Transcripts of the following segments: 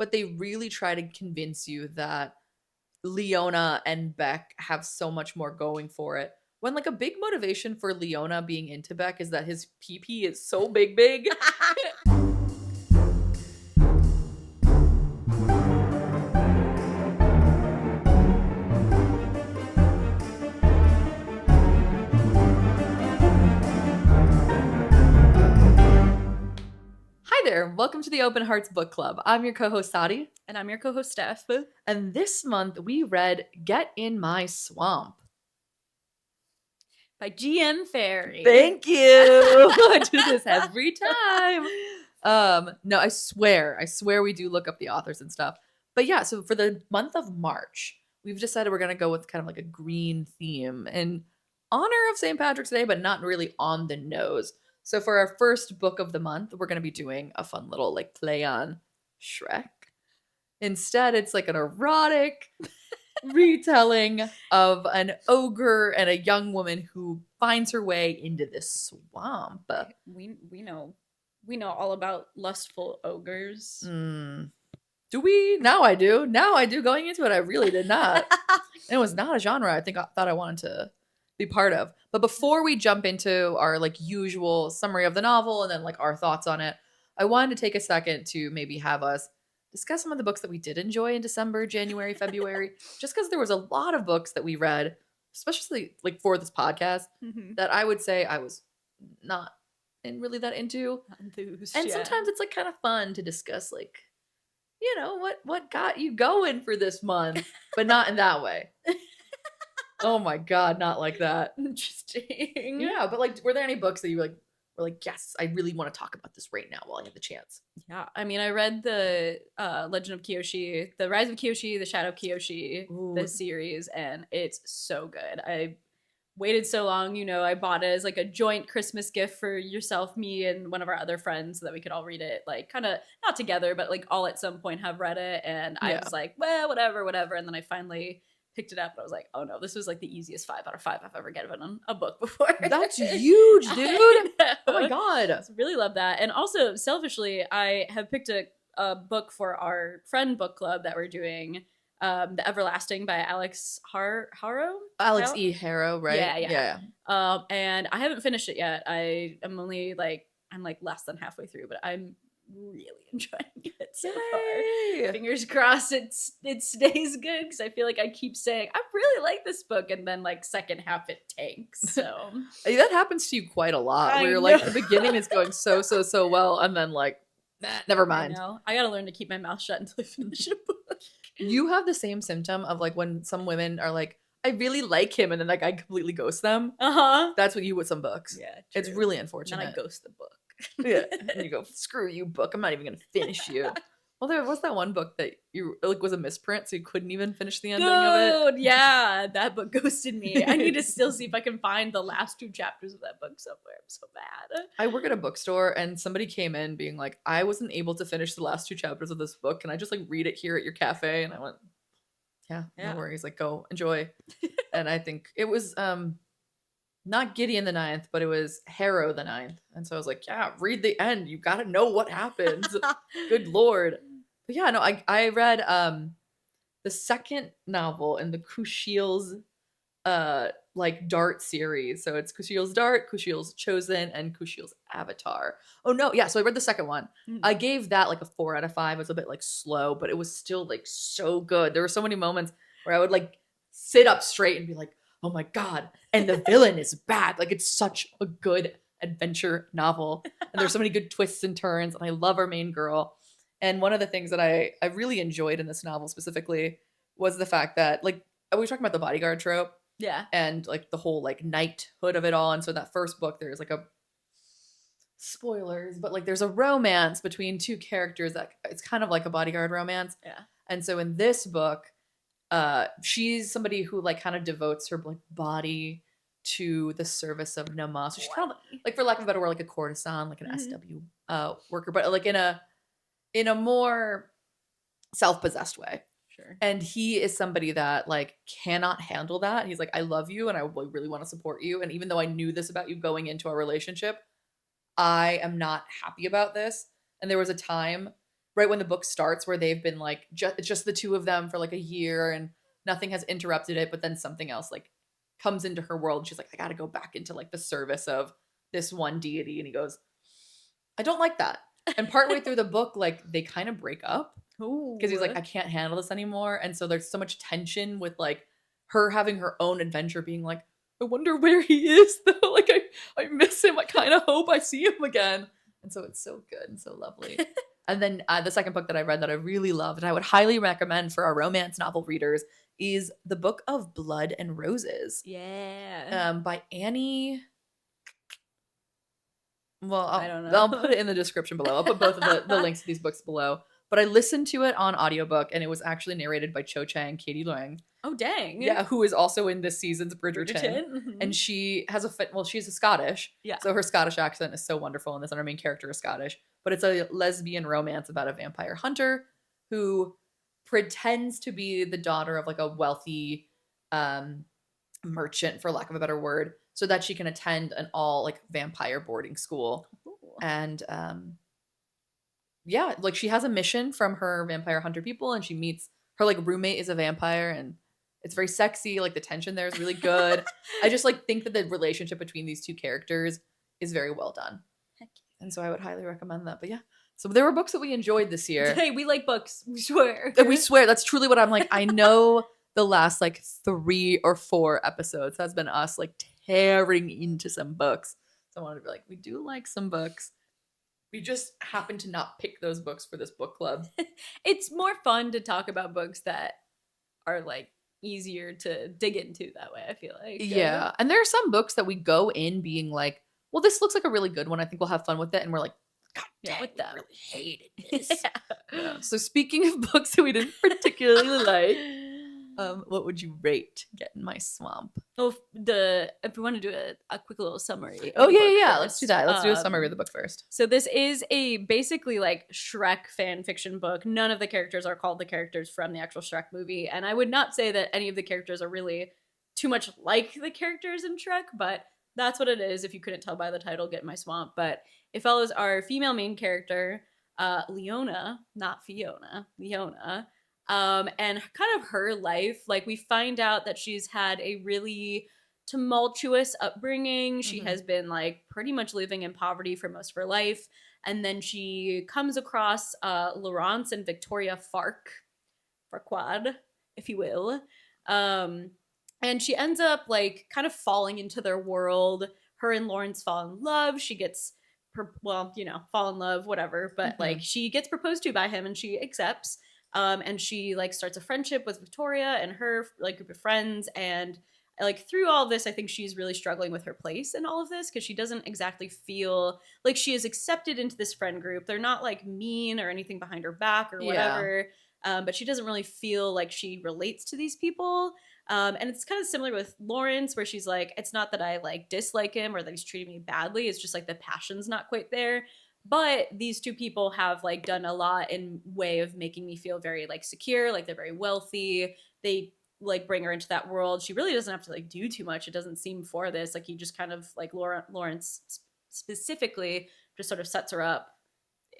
but they really try to convince you that Leona and Beck have so much more going for it. When like a big motivation for Leona being into Beck is that his PP is so big. Hi there, welcome to the Open Hearts Book Club. I'm your co-host Sadi. And I'm your co-host Steph. And this month we read Get in My Swamp. By G.M. Ferry. Thank you. I do this every time. No, I swear we do look up the authors and stuff. But yeah, so for the month of March, we've decided we're gonna go with kind of like a green theme in honor of St. Patrick's Day, but not really on the nose. So for our first book of the month, we're gonna be doing a fun little like play on Shrek. Instead, it's like an erotic retelling of an ogre and a young woman who finds her way into this swamp. We know all about lustful ogres. Do we? Now I do. Going into it, I really did not. And it was not a genre I thought I wanted to be part of. But before we jump into our like usual summary of the novel and then like our thoughts on it, I wanted to take a second to maybe have us discuss some of the books that we did enjoy in December, January, February, just because there was a lot of books that we read, especially like for this podcast, that I would say I was not really that into. Enthused, and sometimes it's like kind of fun to discuss like, you know, what got you going for this month, but not in that way. Oh my God, not like that. Interesting. Yeah, but like, were there any books that you were like, yes, I really want to talk about this right now while I have the chance? Yeah, I mean, I read the Legend of Kyoshi, the Rise of Kyoshi, the Shadow of Kyoshi, the series, and it's so good. I waited so long, you know, I bought it as like a joint Christmas gift for yourself, me, and one of our other friends so that we could all read it, like kind of not together, but like all at some point have read it. And I was like, well, whatever. And then I finally picked it up and I was like, oh no, this was like the easiest 5 out of 5 I've ever given on a book before. That's huge, dude. Oh my God. I really love that. And also, selfishly, I have picked a book for our friend book club that we're doing. The Everlasting by Alex Harrow. Alex E. Harrow, right? Yeah. And I haven't finished it yet. I'm only like I'm like less than halfway through, but I'm really enjoying it so far. Fingers crossed it stays good because I feel like I keep saying I really like this book and then like second half it tanks. So that happens to you quite a lot. Where you're like the beginning is going so well, and then like never mind. I gotta learn to keep my mouth shut until I finish a book. You have the same symptom of like when some women are like, I really like him, and then like I completely ghost them. That's what you with some books. Yeah, true. It's really unfortunate. And I ghost the book. Yeah, and you go, screw you, book. I'm not even gonna finish you. Well, there was that one book that you like was a misprint, so you couldn't even finish the ending of it. Yeah, that book ghosted me. I need to still see if I can find the last 2 chapters of that book somewhere. I'm so bad. I work at a bookstore, and somebody came in being like, I wasn't able to finish the last 2 chapters of this book. Can I just like read it here at your cafe? And I went, yeah. No worries. Like, go enjoy. And I think it was not Gideon the Ninth, but it was Harrow the Ninth. And so I was like, yeah, read the end. You got to know what happens. Good Lord. But yeah, no, I read the second novel in the Kushiel's like Dart series. So it's Kushiel's Dart, Kushiel's Chosen, and Kushiel's Avatar. Oh no, yeah, so I read the second one. I gave that like a 4 out of 5. It was a bit like slow, but it was still like so good. There were so many moments where I would like sit up straight and be like, oh my God, and the villain is bad. Like, it's such a good adventure novel. And there's so many good twists and turns, and I love our main girl. And one of the things that I really enjoyed in this novel specifically was the fact that, like, we were talking about the bodyguard trope. Yeah. And, like, the whole, like, knighthood of it all. And so in that first book, there's, like, spoilers, but, like, there's a romance between 2 characters that it's kind of like a bodyguard romance. Yeah. And so in this book, she's somebody who like kind of devotes her like body to the service of Nama. So she's kind of like, for lack of a better word, like a courtesan, like an SW worker, but like in a more self-possessed way. Sure. And he is somebody that like cannot handle that. He's like, I love you and I really want to support you. And even though I knew this about you going into our relationship, I am not happy about this. And there was a time right when the book starts, where they've been like just the two of them for like a year and nothing has interrupted it, but then something else like comes into her world. She's like, I gotta go back into like the service of this one deity. And he goes, I don't like that. And partway through the book, like they kind of break up because he's like, I can't handle this anymore. And so there's so much tension with like her having her own adventure, being like, I wonder where he is though. Like I miss him. I kind of hope I see him again. And so it's so good and so lovely. And then the second book that I read that I really loved and I would highly recommend for our romance novel readers is the book of Blood and Roses. Yeah. By Annie. Well, I don't know. I'll put it in the description below. I'll put both of the links to these books below. But I listened to it on audiobook and it was actually narrated by Cho Chang, Katie Leung. Oh, dang. Yeah, who is also in this season's Bridgerton. Mm-hmm. And she has she's a Scottish. Yeah. So her Scottish accent is so wonderful in this, and our main character is Scottish. But it's a lesbian romance about a vampire hunter who pretends to be the daughter of like a wealthy merchant, for lack of a better word, so that she can attend an all like vampire boarding school. Ooh. And yeah, like she has a mission from her vampire hunter people, and she meets her like roommate is a vampire, and it's very sexy. Like the tension there is really good. I just like think that the relationship between these two characters is very well done. Heck yeah. And so I would highly recommend that. But yeah, so there were books that we enjoyed this year. Hey, we like books. We swear. We swear. That's truly what I'm like. I know the last like 3 or 4 episodes has been us like tearing into some books. So I wanted to be like, we do like some books. We just happen to not pick those books for this book club. It's more fun to talk about books that are like easier to dig into that way, I feel like. Yeah. And there are some books that we go in being like, well, this looks like a really good one. I think we'll have fun with it. And we're like, God dang, with them. I really hated this. Yeah. So speaking of books that we didn't particularly like, what would you rate Get in My Swamp? Well, if we want to do a quick little summary. Oh yeah. Let's do that. Let's do a summary of the book first. So this is a basically like Shrek fan fiction book. None of the characters are called the characters from the actual Shrek movie, and I would not say that any of the characters are really too much like the characters in Shrek, but that's what it is. If you couldn't tell by the title, Get in My Swamp. But it follows our female main character, Leona, not Fiona, Leona. And kind of her life. Like we find out that she's had a really tumultuous upbringing. She has been like pretty much living in poverty for most of her life. And then she comes across Laurence and Victoria Farquaad, if you will. And she ends up like kind of falling into their world. Her and Laurence fall in love. She gets, fall in love, whatever. But like she gets proposed to by him and she accepts. And she like starts a friendship with Victoria and her like group of friends, and like through all of this, I think she's really struggling with her place in all of this because she doesn't exactly feel like she is accepted into this friend group. They're not like mean or anything behind her back or whatever, but she doesn't really feel like she relates to these people. And it's kind of similar with Laurence, where she's like, it's not that I like dislike him or that he's treating me badly. It's just like the passion's not quite there. But these two people have like done a lot in way of making me feel very like secure, like they're very wealthy. They like bring her into that world. She really doesn't have to like do too much. It doesn't seem for this. Like he just kind of like Laurence specifically just sort of sets her up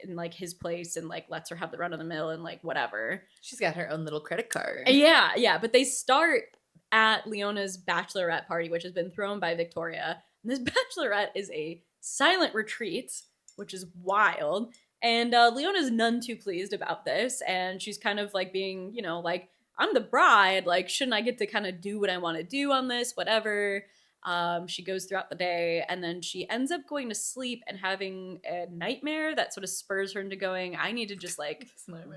in like his place and like lets her have the run of the mill and like whatever. She's got her own little credit card. Yeah. But they start at Leona's bachelorette party, which has been thrown by Victoria. And this bachelorette is a silent retreat, which is wild. And Leona's none too pleased about this. And she's kind of like being, like, I'm the bride. Like, shouldn't I get to kind of do what I want to do on this? Whatever. She goes throughout the day and then she ends up going to sleep and having a nightmare that sort of spurs her into going, I need to just like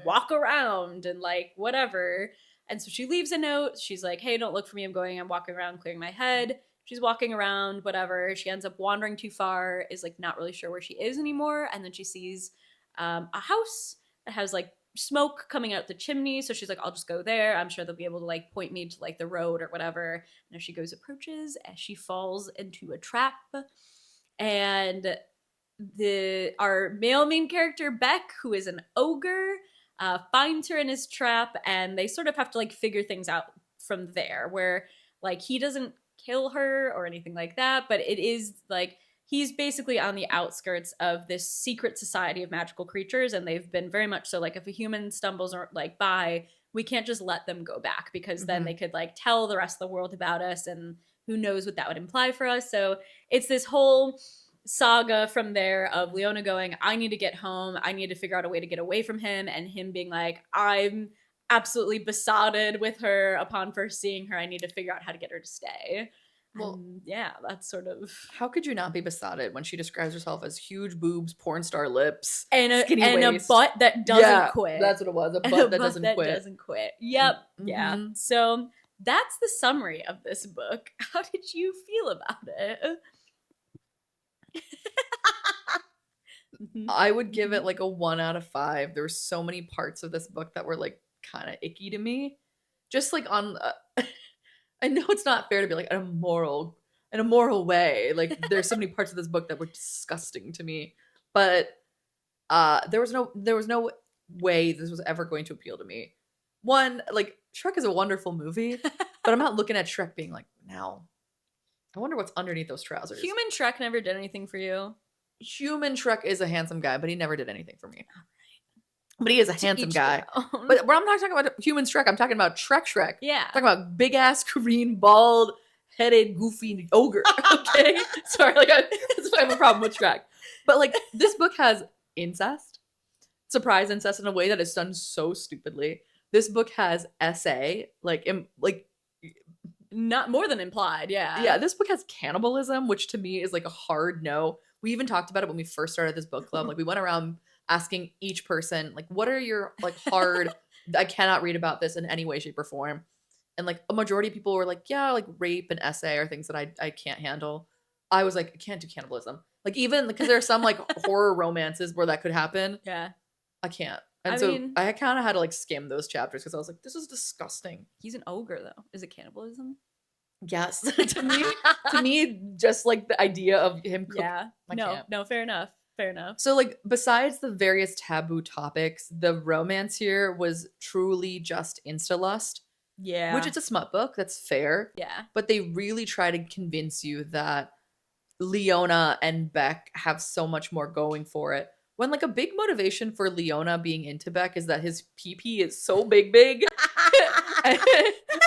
walk around and like whatever. And so she leaves a note. She's like, hey, don't look for me. I'm walking around clearing my head. She's walking around, whatever. She ends up wandering too far, is like not really sure where she is anymore. And then she sees a house that has like smoke coming out the chimney. So she's like, I'll just go there. I'm sure they'll be able to like point me to like the road or whatever. And as she approaches, as she falls into a trap. And our male main character, Beck, who is an ogre, finds her in his trap. And they sort of have to like figure things out from there, where like he doesn't kill her or anything like that, but it is like he's basically on the outskirts of this secret society of magical creatures, and they've been very much so like if a human stumbles or like by, we can't just let them go back because then they could like tell the rest of the world about us, and who knows what that would imply for us. So it's this whole saga from there of Leona going, I need to get home, I need to figure out a way to get away from him, and him being like, I'm absolutely besotted with her upon first seeing her, I need to figure out how to get her to stay. Well, and yeah, that's sort of... How could you not be besotted when she describes herself as huge boobs, porn star lips, and skinny waist. A butt that doesn't quit. That's what it was, a butt that doesn't quit. Yep, yeah. So that's the summary of this book. How did you feel about it? I would give it like a 1 out of 5. There were so many parts of this book that were like kind of icky to me. Just like on... I know it's not fair to be like in a moral way. Like there's so many parts of this book that were disgusting to me, but there was no way this was ever going to appeal to me. One, like Shrek is a wonderful movie, but I'm not looking at Shrek being like, now I wonder what's underneath those trousers. Human Shrek never did anything for you. Human Shrek is a handsome guy, but he never did anything for me. But he is a handsome guy. But I'm not talking about human Shrek. I'm talking about Shrek. Yeah. I'm talking about big ass, green, bald, headed, goofy ogre. Okay? Sorry, like that's why I have a problem with Shrek. But like this book has incest, surprise incest in a way that is done so stupidly. This book has SA, like not more than implied, yeah. Yeah, this book has cannibalism, which to me is like a hard no. We even talked about it when we first started this book club. Like we went around asking each person, like, what are your like hard, I cannot read about this in any way, shape, or form. And like a majority of people were like, yeah, like rape and SA are things that I can't handle. I was like, I can't do cannibalism. Like even because there are some like horror romances where that could happen. Yeah. I can't. And I kind of had to like skim those chapters because I was like, this is disgusting. He's an ogre though. Is it cannibalism? Yes. to me, just like the idea of him cooking. Yeah. No, fair enough. Fair enough. So like besides the various taboo topics, the romance here was truly just insta-lust. Yeah. Which it's a smut book, that's fair. Yeah. But they really try to convince you that Leona and Beck have so much more going for it. When like a big motivation for Leona being into Beck is that his pee-pee is so big.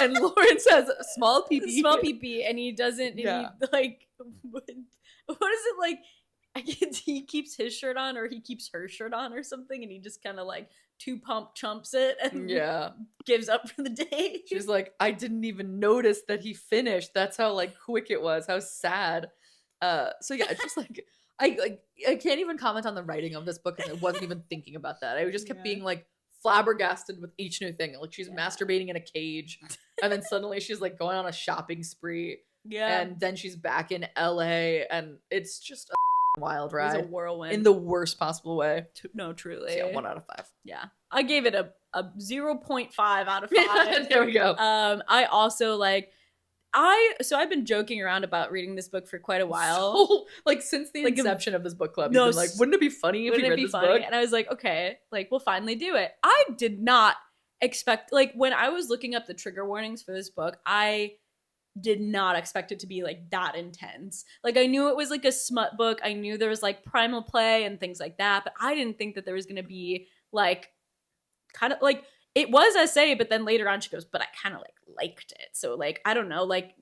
and Lawrence has small pee-pee. Small pee-pee, and he doesn't, yeah. He, like, what is it like? He keeps his shirt on or he keeps her shirt on or something, and he just kind of like two-pump chumps it and gives up for the day. She's like, I didn't even notice that he finished. That's how like quick it was. How sad. So yeah, it's just like I can't even comment on the writing of this book because I wasn't even thinking about that. I just kept being like flabbergasted with each new thing. Like she's masturbating in a cage, and then suddenly she's like going on a shopping spree. Yeah, and then she's back in LA, and it's just a wild ride. It was a whirlwind in the worst possible way. No, truly. So yeah, 1 out of 5. Yeah, I gave it a 0.5 out of 5. There we go. I also like. I've been joking around about reading this book for quite a while. So, like since the inception of this book club, you've been like, wouldn't it be funny if we read this book? And I was like, okay, like we'll finally do it. I did not expect, like when I was looking up the trigger warnings for this book, I did not expect it to be like that intense. Like I knew it was like a smut book. I knew there was like primal play and things like that, but I didn't think that there was going to be like kind of like it was SA, but then later on she goes, but I kind of like liked it. So like, I don't know, like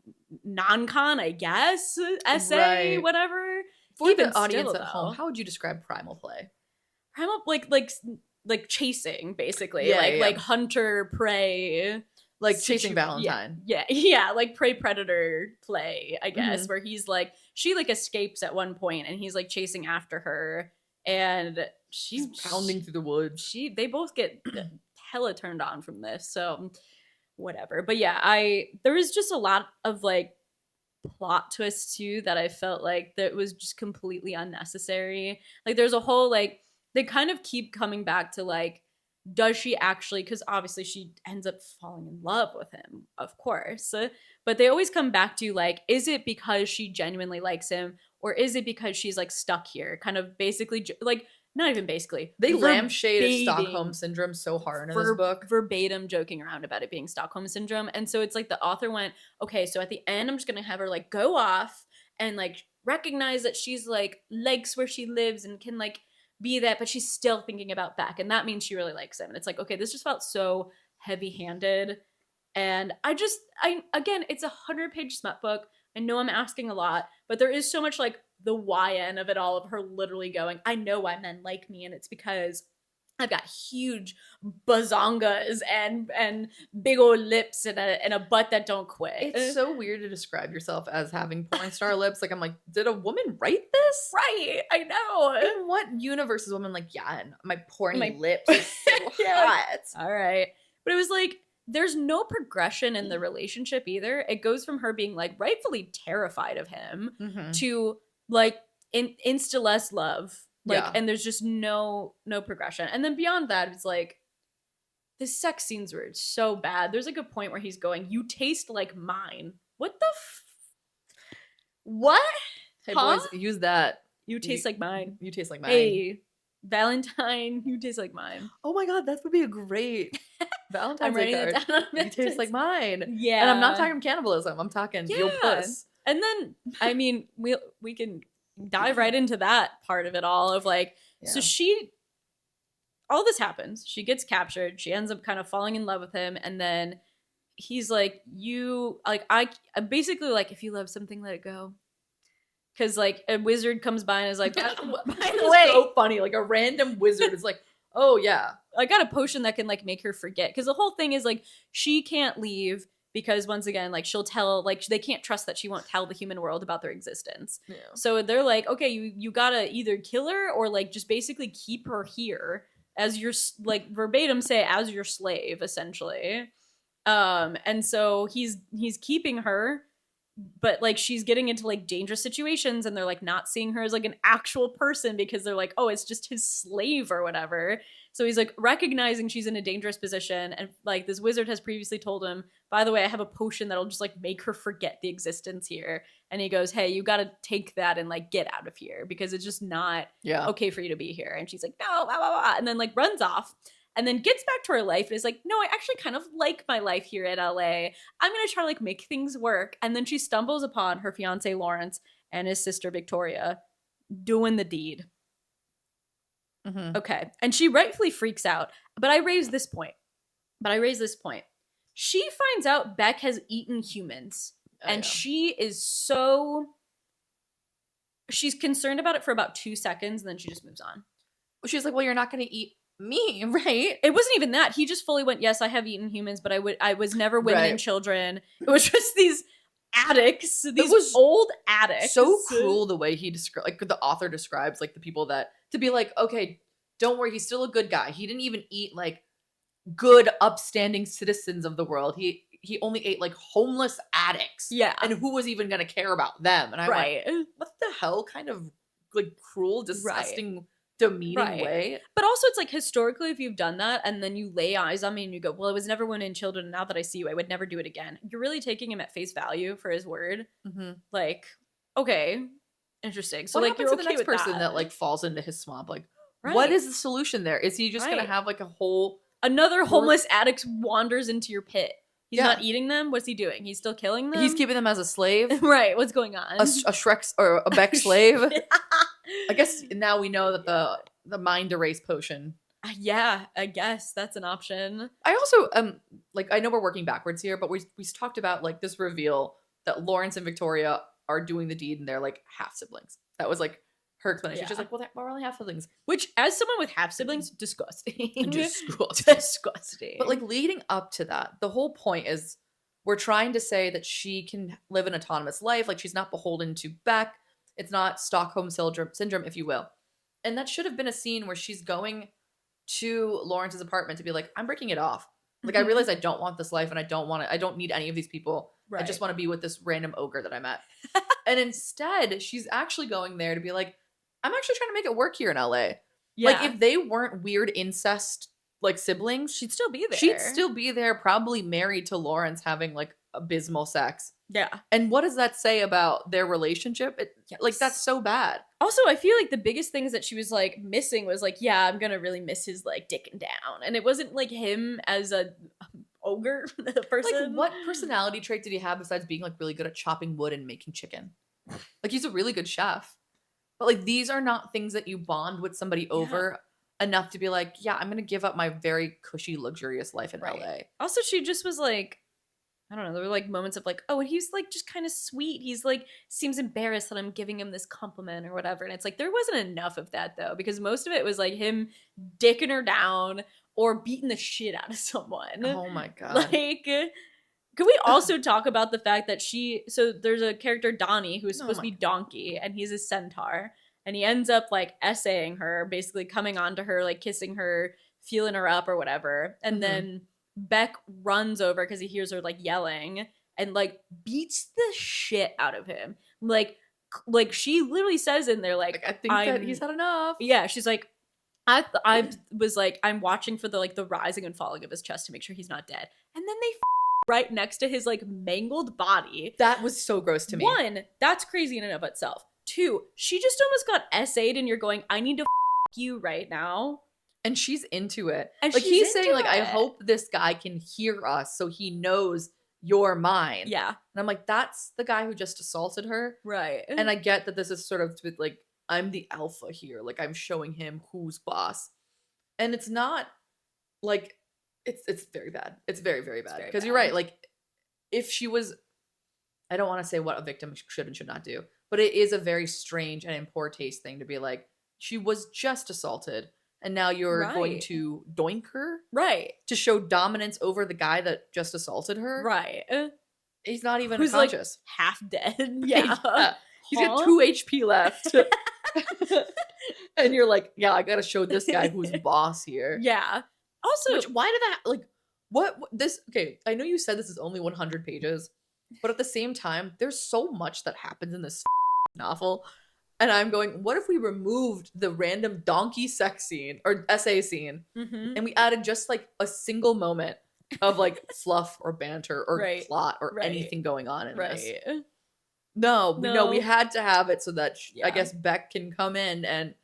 non-con, I guess, SA, right. Whatever. For even the audience still, at home, how would you describe primal play? Primal, like chasing, basically. Like hunter, prey. Like chasing Valentine. Yeah, like prey predator play, I guess, where he's like, she like escapes at one point and he's like chasing after her and she's pounding through the woods. They both get hella turned on from this, so whatever. But yeah, there was just a lot of like plot twists too that I felt like that was just completely unnecessary. Like there's a whole like they kind of keep coming back to like, does she actually, because obviously she ends up falling in love with him, of course, but they always come back to like, is it because she genuinely likes him or is it because she's like stuck here, kind of basically like not even basically. They lampshade Stockholm Syndrome so hard in this book. Verbatim joking around about it being Stockholm Syndrome. And so it's like the author went, okay, so at the end, I'm just going to have her like go off and like recognize that she's like likes where she lives and can like be that, but she's still thinking about Beck, and that means she really likes him. And it's like, okay, this just felt so heavy-handed. And I again, it's a 100-page smut book. I know I'm asking a lot, but there is so much like the YN of it all, of her literally going, I know why men like me, and it's because I've got huge bazongas and big old lips and a butt that don't quit. It's so weird to describe yourself as having porn star lips. Like, I'm like, did a woman write this? Right, I know. In what universe is a woman like, yeah, and my porny lips are so Yeah. hot. All right. But it was like, there's no progression in the relationship either. It goes from her being like rightfully terrified of him to like insta less love. Like, and there's just no progression. And then beyond that, it's like, the sex scenes were so bad. There's like a point where he's going, you taste like mine. What the what? Hey, boys, use that. You taste like mine. You taste like mine. Hey, Valentine, you taste like mine. Oh my god, that would be a great Valentine's Day card. You taste like mine. Yeah. And I'm not talking cannibalism. I'm talking yo puss. And then, I mean, we can dive right into that part of it all of like, so all this happens. She gets captured. She ends up kind of falling in love with him. And then he's like, I'm basically like, if you love something, let it go. Because like a wizard comes by and is like, by the way, so funny. Like a random wizard is like, oh yeah, I got a potion that can like make her forget. Because the whole thing is like, she can't leave because once again, like she'll tell, like they can't trust that she won't tell the human world about their existence. Yeah. So they're like, okay, you gotta either kill her or like just basically keep her here as your, like verbatim say, as your slave essentially. And so he's keeping her, but like she's getting into like dangerous situations and they're like not seeing her as like an actual person because they're like, oh, it's just his slave or whatever. So he's like recognizing she's in a dangerous position, and like this wizard has previously told him, by the way, I have a potion that'll just like make her forget the existence here. And he goes, hey, you got to take that and like get out of here because it's just not okay for you to be here. And she's like, no, blah, blah, blah, and then like runs off. And then gets back to her life and is like, no, I actually kind of like my life here at LA. I'm going to try to like make things work. And then she stumbles upon her fiance Lawrence and his sister Victoria doing the deed. Okay. And she rightfully freaks out. But I raise this point. She finds out Beck has eaten humans. And she is so... She's concerned about it for about 2 seconds and then she just moves on. She's like, well, you're not going to eat me, right? It wasn't even that. He just fully went, yes, I have eaten humans, but I was never women and children. It was just these addicts, these old addicts. So cruel the way he described, like the author describes, like the people that, to be like, okay, don't worry, he's still a good guy. He didn't even eat like good, upstanding citizens of the world. He only ate like homeless addicts. Yeah. And who was even going to care about them? And I went, what the hell kind of like cruel, disgusting, demeaning way? But also it's like historically, if you've done that and then you lay eyes on me and you go, well, it was never women and children, and now that I see you, I would never do it again. You're really taking him at face value for his word. Like, okay, interesting. So what like, you're okay to the next with person that like falls into his swamp? Like, what is the solution there? Is he just gonna have like a whole another homeless addict wanders into your pit? He's not eating them. What's he doing? He's still killing them. He's keeping them as a slave. Right. What's going on? A Shrek or a Beck slave. I guess now we know that the mind erase potion. Yeah, I guess that's an option. I also like, I know we're working backwards here, but we talked about like this reveal that Lawrence and Victoria are doing the deed and they're like half siblings. That was like her explanation. She's like, well, we're only half siblings. Which, as someone with half siblings, disgusting. Disgusting. But like leading up to that, the whole point is we're trying to say that she can live an autonomous life. Like she's not beholden to Beck. It's not Stockholm syndrome, if you will. And that should have been a scene where she's going to Lawrence's apartment to be like, I'm breaking it off. Like, I realize I don't want this life and I don't need any of these people. Right. I just want to be with this random ogre that I met. And instead, she's actually going there to be like, I'm actually trying to make it work here in LA. Yeah. Like, if they weren't weird incest, like, siblings, she'd still be there. She'd still be there, probably married to Lawrence, having, like, abysmal sex. Yeah. And what does that say about their relationship? Like, that's so bad. Also, I feel like the biggest things that she was, like, missing was, like, yeah, I'm gonna really miss his, like, dicking down. And it wasn't, like, him as a ogre person. Like, what personality trait did he have besides being, like, really good at chopping wood and making chicken? Like, he's a really good chef. But, like, these are not things that you bond with somebody over enough to be like, yeah, I'm going to give up my very cushy, luxurious life in LA. Also, she just was like, I don't know, there were like moments of like, oh, and he's like just kind of sweet. He's like, seems embarrassed that I'm giving him this compliment or whatever. And it's like, there wasn't enough of that though, because most of it was like him dicking her down or beating the shit out of someone. Oh my God. Like, could we also talk about the fact that so there's a character, Donnie, who's supposed to be Donkey, and he's a centaur. And he ends up like essaying her, basically coming on to her, like kissing her, feeling her up or whatever. And then Beck runs over because he hears her like yelling and like beats the shit out of him. Like she literally says in there, like I think that he's had enough. Yeah, she's like, I was like, I'm watching for the like the rising and falling of his chest to make sure he's not dead. And then they right next to his like mangled body. That was so gross to me. 1, that's crazy in and of itself. 2, she just almost got essayed and you're going, I need to you right now. And she's into it. And like, he's saying, like, it. I hope this guy can hear us so he knows you're mine. Yeah. And I'm like, that's the guy who just assaulted her. Right. And I get that this is sort of like, I'm the alpha here. Like, I'm showing him who's boss. And it's not like, it's very bad. It's very, very bad. Because you're right. Like, if she was, I don't want to say what a victim should and should not do, but it is a very strange and in poor taste thing to be like, she was just assaulted. And now you're going to doink her? Right. To show dominance over the guy that just assaulted her? Right. He's not even Who's conscious. Like half dead. Yeah. He's got 2 HP left. And you're like, yeah, I gotta show this guy who's boss here. Yeah. Also, why did that, like, what this, okay, I know you said this is only 100 pages, but at the same time, there's so much that happens in this novel. And I'm going, what if we removed the random donkey sex scene or essay scene and we added just like a single moment of like fluff or banter or plot or anything going on in this? No, we had to have it so that I guess Beck can come in and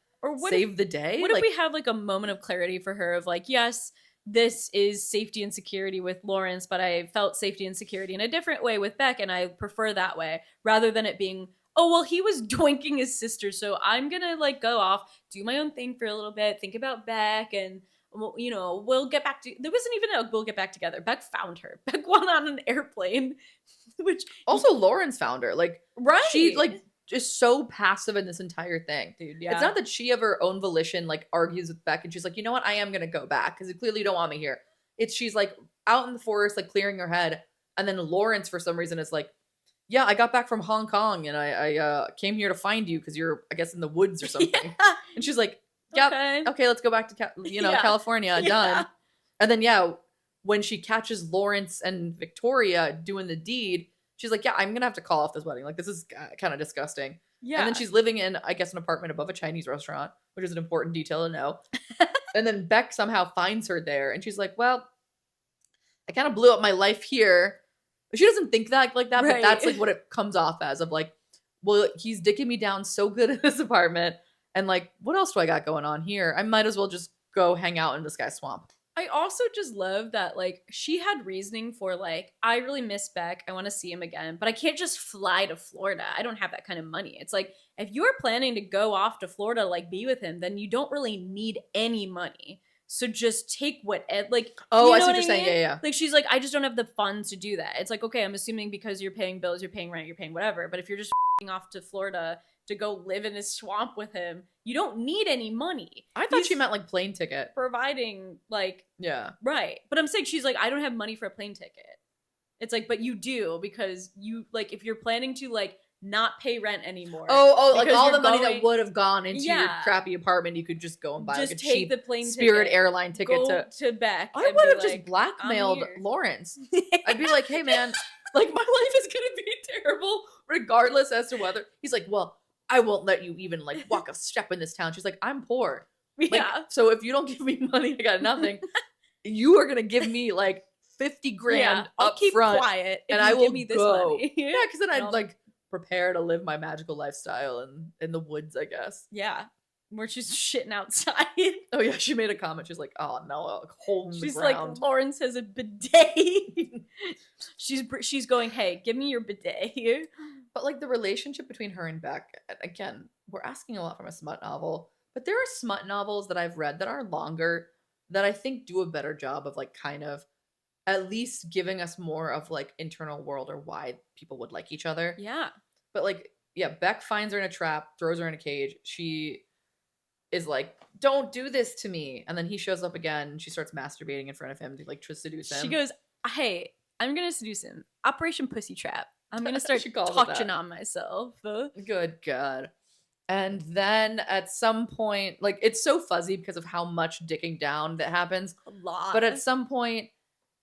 save the day. What if we have like a moment of clarity for her of like, yes, this is safety and security with Lawrence, but I felt safety and security in a different way with Beck, and I prefer that way rather than it being, oh, well, he was doinking his sister, so I'm gonna like go off, do my own thing for a little bit, think about Beck, and you know, we'll get back to. There wasn't even a we'll get back together. Beck found her. Beck went on an airplane, which also Lawrence found her. Like, she like is so passive in this entire thing, dude. Yeah, it's not that she of her own volition like argues with Beck and she's like, you know what, I am gonna go back because clearly you don't want me here. It's she's like out in the forest like clearing her head, and then Lawrence for some reason is like, yeah, I got back from Hong Kong and I came here to find you because you're, I guess, in the woods or something. And she's like, yep, okay, let's go back to California. Done. And then when she catches Lawrence and Victoria doing the deed, she's like, yeah, I'm gonna have to call off this wedding. Like, this is kind of disgusting. Yeah. And then she's living in, I guess, an apartment above a Chinese restaurant, which is an important detail to know. And then Beck somehow finds her there, and she's like, well, I kind of blew up my life here. She doesn't think that like that, but that's like what it comes off as of like, well, he's dicking me down so good in this apartment, and like, what else do I got going on here? I might as well just go hang out in this guy's swamp. I also just love that like she had reasoning for like, I really miss Beck, I want to see him again, but I can't just fly to Florida. I don't have that kind of money. It's like, if you're planning to go off to Florida, like be with him, then you don't really need any money. So just take what, like, oh, I see what you're saying. Yeah. Like, she's like, I just don't have the funds to do that. It's like, okay, I'm assuming because you're paying bills, you're paying rent, you're paying whatever. But if you're just off to Florida to go live in his swamp with him, you don't need any money. I thought she meant like plane ticket. Providing like, right. But I'm saying she's like, I don't have money for a plane ticket. It's like, but you do because you like, if you're planning to like not pay rent anymore. Oh, like all the money that would have gone into your crappy apartment, you could just go and buy like a cheap the plane Spirit airline ticket to Beck. I would have just blackmailed Lawrence. I'd be like, hey man, like my life is gonna be terrible regardless as to whether he's like, well, I won't let you even like walk a step in this town. She's like, I'm poor. Like, so if you don't give me money, I got nothing. You are gonna give me like 50 grand I'll up keep front, quiet and I will give me this money. Yeah, because then I'd like prepare to live my magical lifestyle in the woods, I guess. Yeah. Where she's shitting outside. Oh yeah, she made a comment. She's like, oh no, a hole in the ground. She's like, Lawrence has a bidet. She's going, hey, give me your bidet. But like the relationship between her and Beck, again, we're asking a lot from a smut novel, but there are smut novels that I've read that are longer that I think do a better job of like kind of at least giving us more of like internal world or why people would like each other. Yeah. But like, yeah, Beck finds her in a trap, throws her in a cage. She is like, "Don't do this to me," and then he shows up again. And she starts masturbating in front of him to like to seduce him. She goes, "Hey, I'm gonna seduce him. Operation Pussy Trap. I'm gonna start She calls it touching that. on myself." Good God. And then at some point, like it's so fuzzy because of how much dicking down that happens. A lot. But at some point,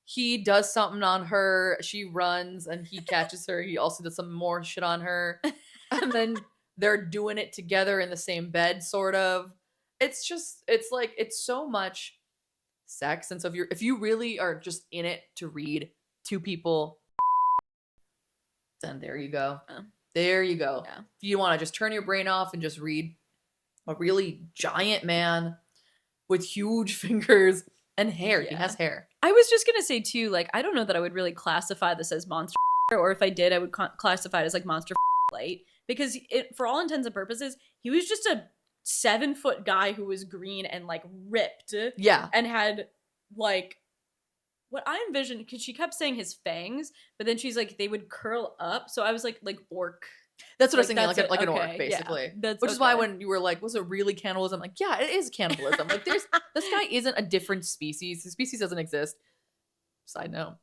he does something on her. She runs and he catches her. He also does some more shit on her. And then they're doing it together in the same bed, sort of. It's just, it's like, it's so much sex. And so if you really are just in it to read two people, then there you go. Oh. There you go. Yeah. If you want to just turn your brain off and just read a really giant man with huge fingers and hair. He Yeah. has hair. I was just gonna say too, like, I don't know that I would really classify this as monster, or if I did, I would classify it as like monster light, because for all intents and purposes, he was just a 7-foot guy who was green and like ripped, Yeah. and had like what I envisioned, because she kept saying his fangs, but then she's like they would curl up, so I was like orc. That's what I was thinking, that's like an okay, orc, yeah. basically. That's Which is why okay. when you were like, was it really cannibalism? Like, yeah, it is cannibalism. Like, this guy isn't a different species. The species doesn't exist. Side note,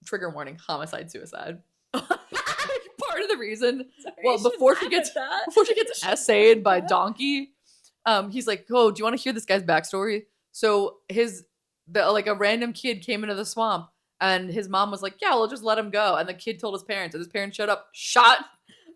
trigger warning: homicide, suicide. Part of the reason. Sorry, Well, I should before she laugh gets at that. before she gets essayed by Donkey, he's like, "Oh, do you want to hear this guy's backstory?" So like a random kid came into the swamp, and his mom was like, "Yeah, we'll just let him go." And the kid told his parents, and his parents showed up, shot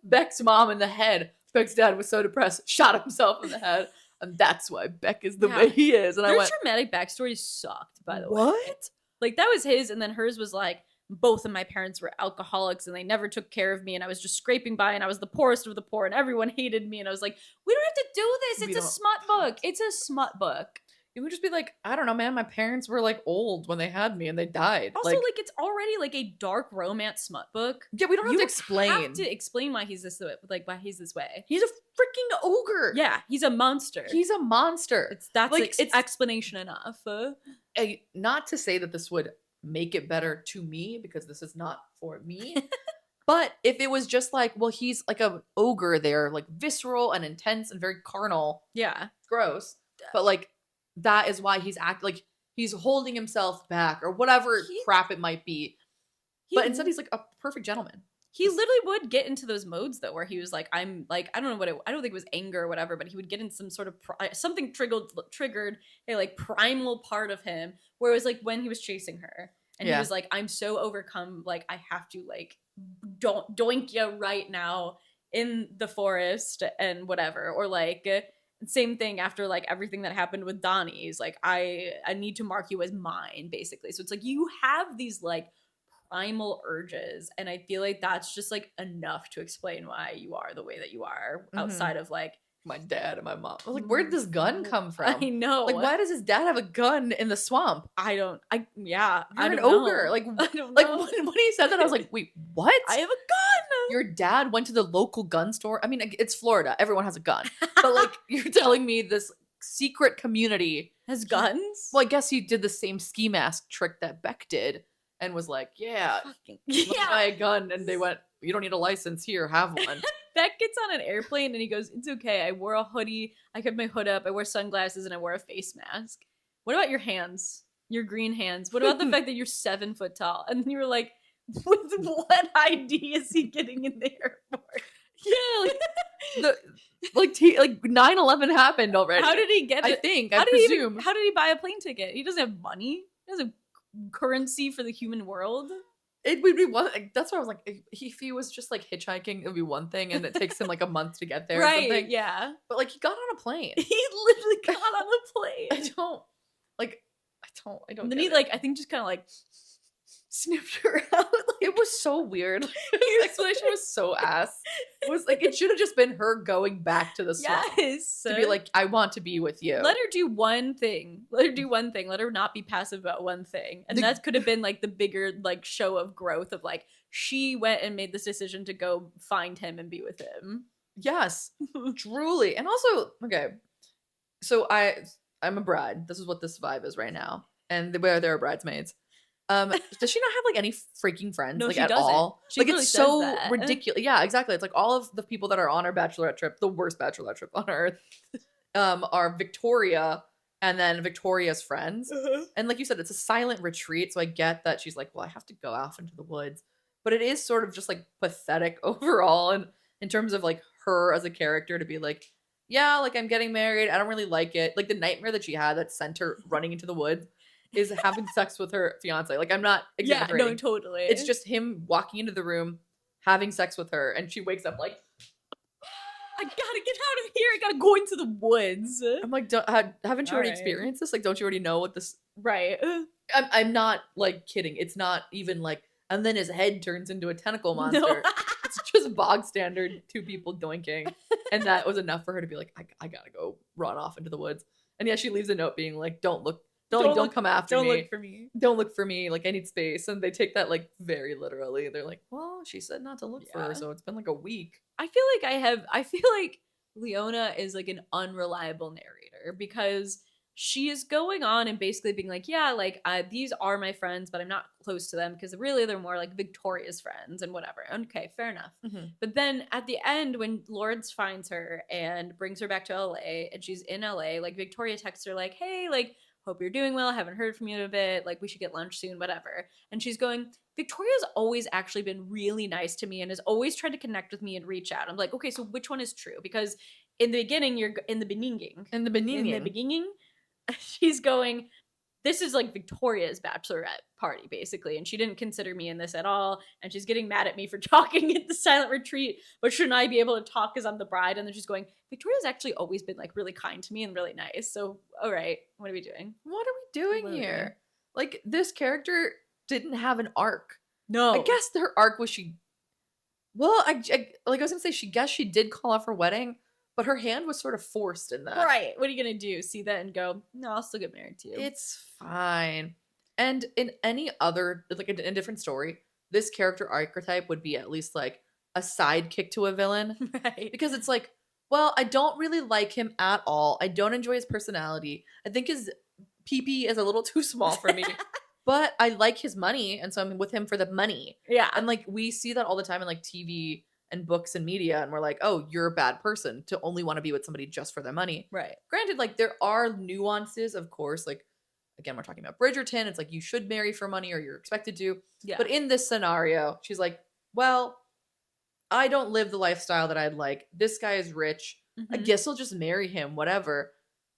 Beck's mom in the head. Beck's dad was so depressed, shot himself in the head, and that's why Beck is the Yeah. way he is. And I Their went, dramatic backstory sucked, by the way. "What?" Like, that was his, and then hers was like, both of my parents were alcoholics and they never took care of me, and I was just scraping by, and I was the poorest of the poor, and everyone hated me, and I was like, we don't have to do this. We It's a don't- smut book. It's a smut book. It would just be like, I don't know, man. My parents were like old when they had me, and they died. Also, like it's already like a dark romance smut book. yeah, we don't have You to explain. have to explain why he's this way, like why he's this way. He's a freaking ogre. Yeah, he's a monster. He's a monster. That's like, like it's- explanation enough. Not to say that this would make it better to me, because this is not for me. But if it was just like, well, he's like a ogre there, like visceral and intense and very carnal, Yeah, gross. But like that is why he's like he's holding himself back or whatever crap it might be. But instead he's like a perfect gentleman. he literally would get into those modes though, where he was like, I'm like, I don't know what I don't think it was anger or whatever, but he would get in some sort of something triggered a like primal part of him, where it was like when he was chasing her, and he Yeah. was like, I'm so overcome, like I have to like don't doink you right now in the forest and whatever, or like same thing after like everything that happened with Donnie. He's like, I need to mark you as mine, basically. So it's like you have these like primal urges, and I feel like that's just like enough to explain why you are the way that you are, outside of like My dad and my mom. I was like, where did this gun come from? I know, Like, why does his dad have a gun in the swamp? You're You're an an ogre. Like, I don't like know. when he said that, I was like, wait, what? I have a gun. Your dad went to the local gun store? I mean, it's Florida. Everyone has a gun. But like, you're telling me this secret community Has guns. Well, I guess he did the same ski mask trick that Beck did and was like, yeah, Fucking let's yeah. buy a gun. And they went, you don't need a license here, have one. Beck gets on an airplane and he goes, it's okay. I wore a hoodie. I kept my hood up. I wore sunglasses and I wore a face mask. What about your hands? Your green hands? What about the fact that you're 7 foot tall? And you were like, with what ID is he getting in the airport? Yeah, like, like 9/11 happened already. How did he get I it? think, How I did presume. how did he buy a plane ticket? He doesn't have money. He doesn't have currency for the human world. It would be one. Like, that's why I was like, if he was just like hitchhiking, it would be one thing, and it takes him like a month to get there, or Right, something. yeah. But like, he got on a plane. He literally got on the plane. I don't. And then get he it. like, I think just kind of like sniffed her out. It was so weird. His explanation was so ass. It was like, it should have just been her going back to the swamp Yes. to be like, I want to be with you. Let her do one thing. Let her do one thing. Let her not be passive about one thing. And that could have been like the bigger like show of growth of like she went and made this decision to go find him and be with him. Yes, truly. And also, okay, so I'm a bride. This is what this vibe is right now. And where there are bridesmaids. Does she not have like any freaking friends? No, like she at doesn't. all? She Like literally it's says so that. ridiculous. Yeah, exactly. It's like all of the people that are on our bachelorette trip, the worst bachelorette trip on earth, are Victoria and then Victoria's friends. And like you said, it's a silent retreat. So I get that she's like, well, I have to go off into the woods. But it is sort of just like pathetic overall. And in terms of like her as a character to be like, yeah, like I'm getting married. I don't really like it. Like the nightmare that she had that sent her running into the woods is having sex with her fiance. Like I'm not exaggerating. Yeah, no, totally. It's just him walking into the room, having sex with her, and she wakes up like, I gotta get out of here. I gotta go into the woods. I'm like, haven't you already Alright. experienced this? Like, don't you already know what this? Right. I'm not like kidding. It's not even like, and then his head turns into a tentacle monster. No. It's just bog standard two people doinking, and that was enough for her to be like, I gotta go run off into the woods. And yeah, she leaves a note being like, don't come after Don't me. look for me. Don't look for me. Like I need space. And they take that like very literally. They're like, well, she said not to look for her, Yeah. so it's been like a week. I feel like Leona is like an unreliable narrator because she is going on and basically being like, yeah, like these are my friends, but I'm not close to them because really they're more like Victoria's friends and whatever. Okay, fair enough. But then at the end, when Lawrence finds her and brings her back to LA and she's in LA, like Victoria texts her like, hey, like, hope you're doing well. Haven't heard from you in a bit. Like, we should get lunch soon, whatever. And she's going, Victoria's always actually been really nice to me and has always tried to connect with me and reach out. I'm like, okay, so which one is true? Because in the beginning, in the beginning, she's going, this is like Victoria's bachelorette party, basically. And she didn't consider me in this at all. And she's getting mad at me for talking at the silent retreat. But shouldn't I be able to talk because I'm the bride? And then she's going, Victoria's actually always been like really kind to me and really nice. So, all right, what are we doing? What are we doing What are we here? doing? Like this character didn't have an arc. No. I guess her arc was well, like I was gonna say, she did call off her wedding, but her hand was sort of forced in that. Right. What are you going to do? See that and go, no, I'll still get married to you. It's fine. And in any other, like in a different story, this character archetype would be at least like a sidekick to a villain. right. Because it's like, well, I don't really like him at all. I don't enjoy his personality. I think his pee-pee is a little too small for me. But I like his money, and so I'm with him for the money. Yeah. And like we see that all the time in like TV and books and media, and we're like, oh, you're a bad person to only want to be with somebody just for their money. Right. Granted, like there are nuances, of course. Like again, we're talking about Bridgerton. It's like you should marry for money or you're expected to. Yeah. But in this scenario, she's like, well, I don't live the lifestyle that I'd like. This guy is rich. I Mhm. guess I'll just marry him, whatever.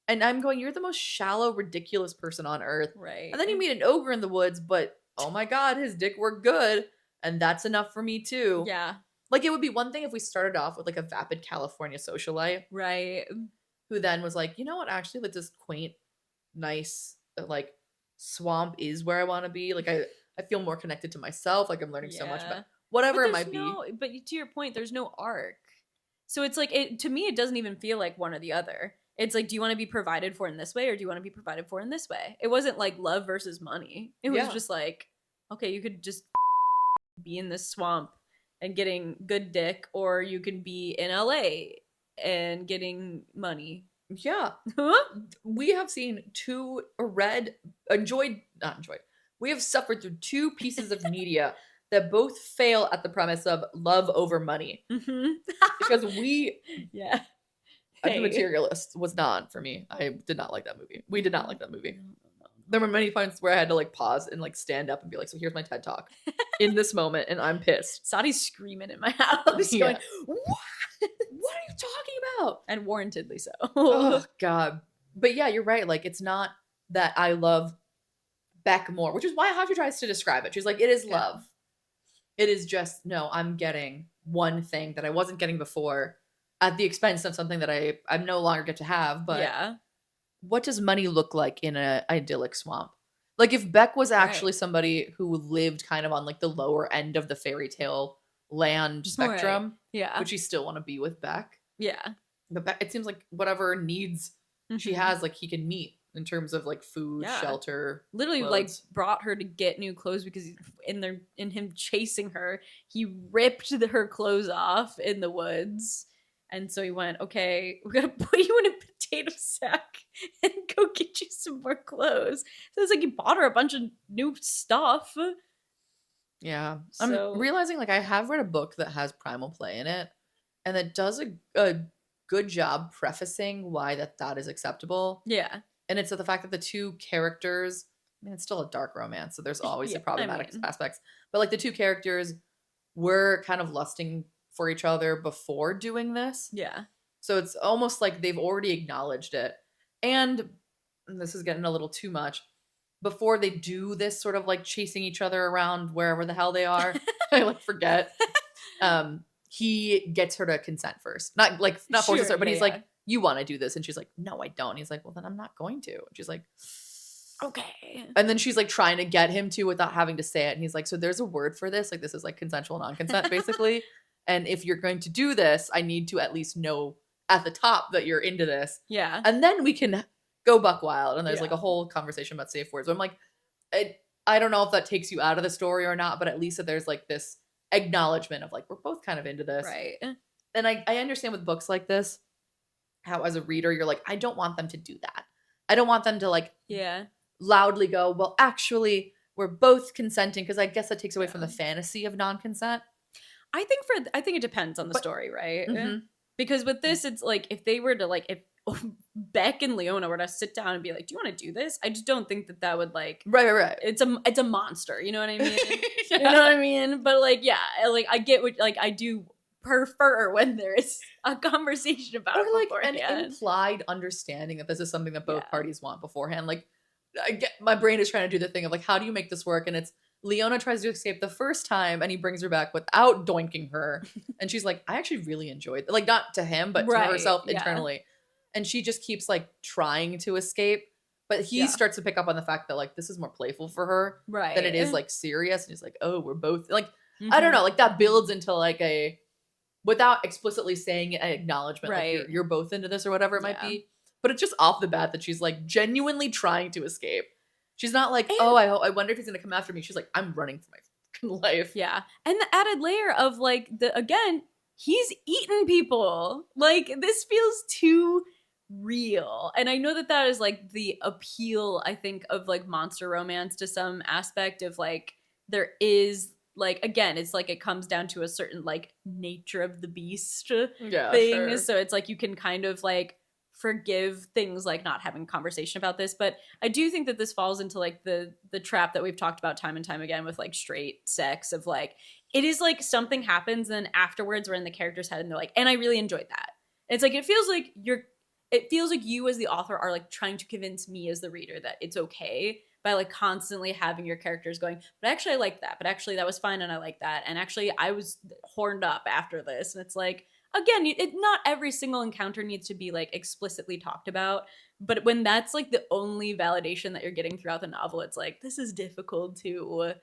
And I'm going, you're the most shallow, ridiculous person on earth. Right. And then you meet an ogre in the woods, but oh my god, his dick worked good. And that's enough for me too. Yeah. Like it would be one thing if we started off with like a vapid California socialite Right. who then was like, you know what, actually like this quaint, nice, like swamp is where I want to be. Like I feel more connected to myself. Like I'm learning so much Yeah. about whatever But it might be. But to your point, there's no arc. So it's like to me, it doesn't even feel like one or the other. It's like, do you want to be provided for in this way or do you want to be provided for in this way? It wasn't like love versus money. It was Yeah. just like, okay, you could just be in this swamp and getting good dick, or you could be in LA and getting money. Yeah. Huh? We have seen we have suffered through two pieces of media that both fail at the premise of love over money. Mhm. Because we, Yeah. The Hey. Materialist was not for me. I did not like that movie. We did not like that movie. No. There were many points where I had to like pause and like stand up and be like, so here's my TED talk in this moment, and I'm pissed. Sadi's screaming in my house, Yeah. going, "What?" What are you talking about? And warrantedly so. Oh god. But yeah, you're right. Like it's not that I love Beck more, which is why Haji tries to describe it. She's like, it is Yeah. love. It is just, no, I'm getting one thing that I wasn't getting before at the expense of something that I no longer get to have. But yeah. what does money look like in an idyllic swamp? Like if Beck was actually somebody who lived kind of on like the lower end of the fairy tale land spectrum, right. Yeah, would she still want to be with Beck? yeah. But Beck, it seems like whatever needs she Mhm. has, like he can meet in terms of like food, Yeah. shelter, Literally like clothes. brought her to get new clothes because in him chasing her, he ripped her clothes off in the woods. And so he went, okay, we're gonna put you in a potato sack and go get you some more clothes. So it's like he bought her a bunch of new stuff. Yeah. So I'm realizing like I have read a book that has primal play in it and that does a good job prefacing why that is acceptable. yeah. And it's the fact that the two characters, I mean, it's still a dark romance, so there's always Yeah, the problematic I mean, aspects. But like the two characters were kind of lusting for each other before doing this. yeah. So it's almost like they've already acknowledged it. And this is getting a little too much. Before they do this sort of like chasing each other around wherever the hell they are, I like forget. He gets her to consent first. Not forces Sure, her, but yeah, he's yeah. like, "You want to do this?" And she's like, "No, I don't." And he's like, "Well, then I'm not going to." And she's like, Okay. and then she's like trying to get him to without having to say it. And he's like, "So there's a word for this. Like this is like consensual non-consent, basically. And if you're going to do this, I need to at least know at the top that you're into this, Yeah. and then we can go buck wild." And there's like Yeah. a whole conversation about safe words. But I'm like, I don't know if that takes you out of the story or not, but at least that there's like this acknowledgement of like we're both kind of into this. Right. And I understand with books like this how as a reader you're like, I don't want them to do that. I don't want them to like Yeah. loudly go, well, actually, we're both consenting, because I guess that takes away from the Yeah. fantasy of non-consent. I think it depends on the story, right? Mhm. Because with this, it's like if they were to like if Beck and Leona were to sit down and be like, "Do you want to do this?" I just don't think that would like. Right. It's a monster, you know what I mean? Yeah. You know what I mean? But like, yeah, like I get what like I do prefer when there is a conversation about Or it like beforehand. an implied understanding that this is something that both Yeah. parties want beforehand. Like, my brain is trying to do the thing of like, how do you make this work? And it's Leona tries to escape the first time, and he brings her back without doinking her, and she's like, I actually really enjoyed, like, not to him, but Right, to herself yeah. internally, and she just keeps like trying to escape, but he Yeah. starts to pick up on the fact that like this is more playful for her Right. than it is like serious, and he's like, oh, we're both like, I Mhm. don't know, like that builds into like a, without explicitly saying an acknowledgement, like Right. you're both into this or whatever it might Yeah. be. But it's just off the bat that she's like genuinely trying to escape. She's not like, And- oh, I wonder if he's gonna come after me. She's like, I'm running for my fucking life. Yeah. And the added layer of like he's eaten people. Like this feels too real. And I know that is like the appeal, I think, of like monster romance to some aspect of like there is like again, it's like it comes down to a certain like nature of the beast Yeah, thing. sure. So it's like you can kind of like forgive things like not having conversation about this, but I do think that this falls into like the trap that we've talked about time and time again with like straight sex of like it is like something happens and then afterwards we're in the character's head and they're like, and I really enjoyed that. It's like it feels like you as the author are like trying to convince me as the reader that it's okay by like constantly having your characters going, but actually I like that, but actually that was fine and I like that, and actually I was horned up after this, and it's like again, not every single encounter needs to be like explicitly talked about, but when that's like the only validation that you're getting throughout the novel, it's like this is difficult to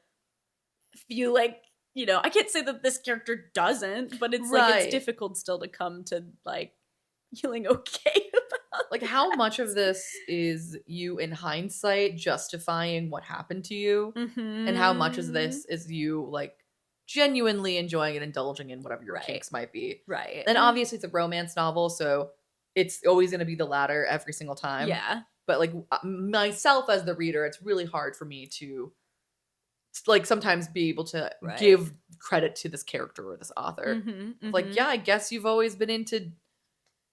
feel like, you know, I can't say that this character doesn't, but it's like Right. it's difficult still to come to like feeling okay about Like, how much of this is you in hindsight justifying what happened to you, and how much of this is you like genuinely enjoying and indulging in whatever your Right. kinks might be? right. And obviously it's a romance novel, so it's always going to be the latter every single time. yeah. But like myself as the reader, it's really hard for me to like sometimes be able to Right. give credit to this character or this author. Mhm, Like, mhm. yeah, I guess you've always been into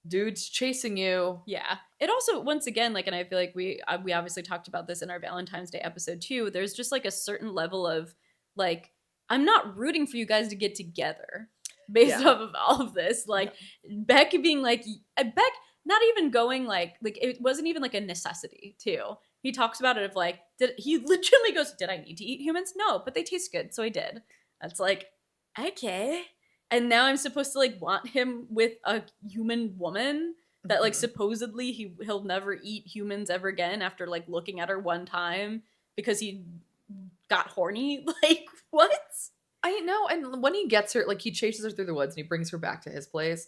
dudes chasing you. Yeah. It also, once again, like, and I feel like we obviously talked about this in our Valentine's Day episode too. There's just like a certain level of like, I'm not rooting for you guys to get together based Yeah. off of all of this. Like Beck being like, Beck not even going like it wasn't even like a necessity too. He talks about it of like, he literally goes, did I need to eat humans? No, but they taste good, so I did. That's like, okay. And now I'm supposed to like want him with a human woman that like Mhm. supposedly he'll never eat humans ever again after like looking at her one time because he got horny. Like, what? I know. And when he gets her, like, he chases her through the woods and he brings her back to his place.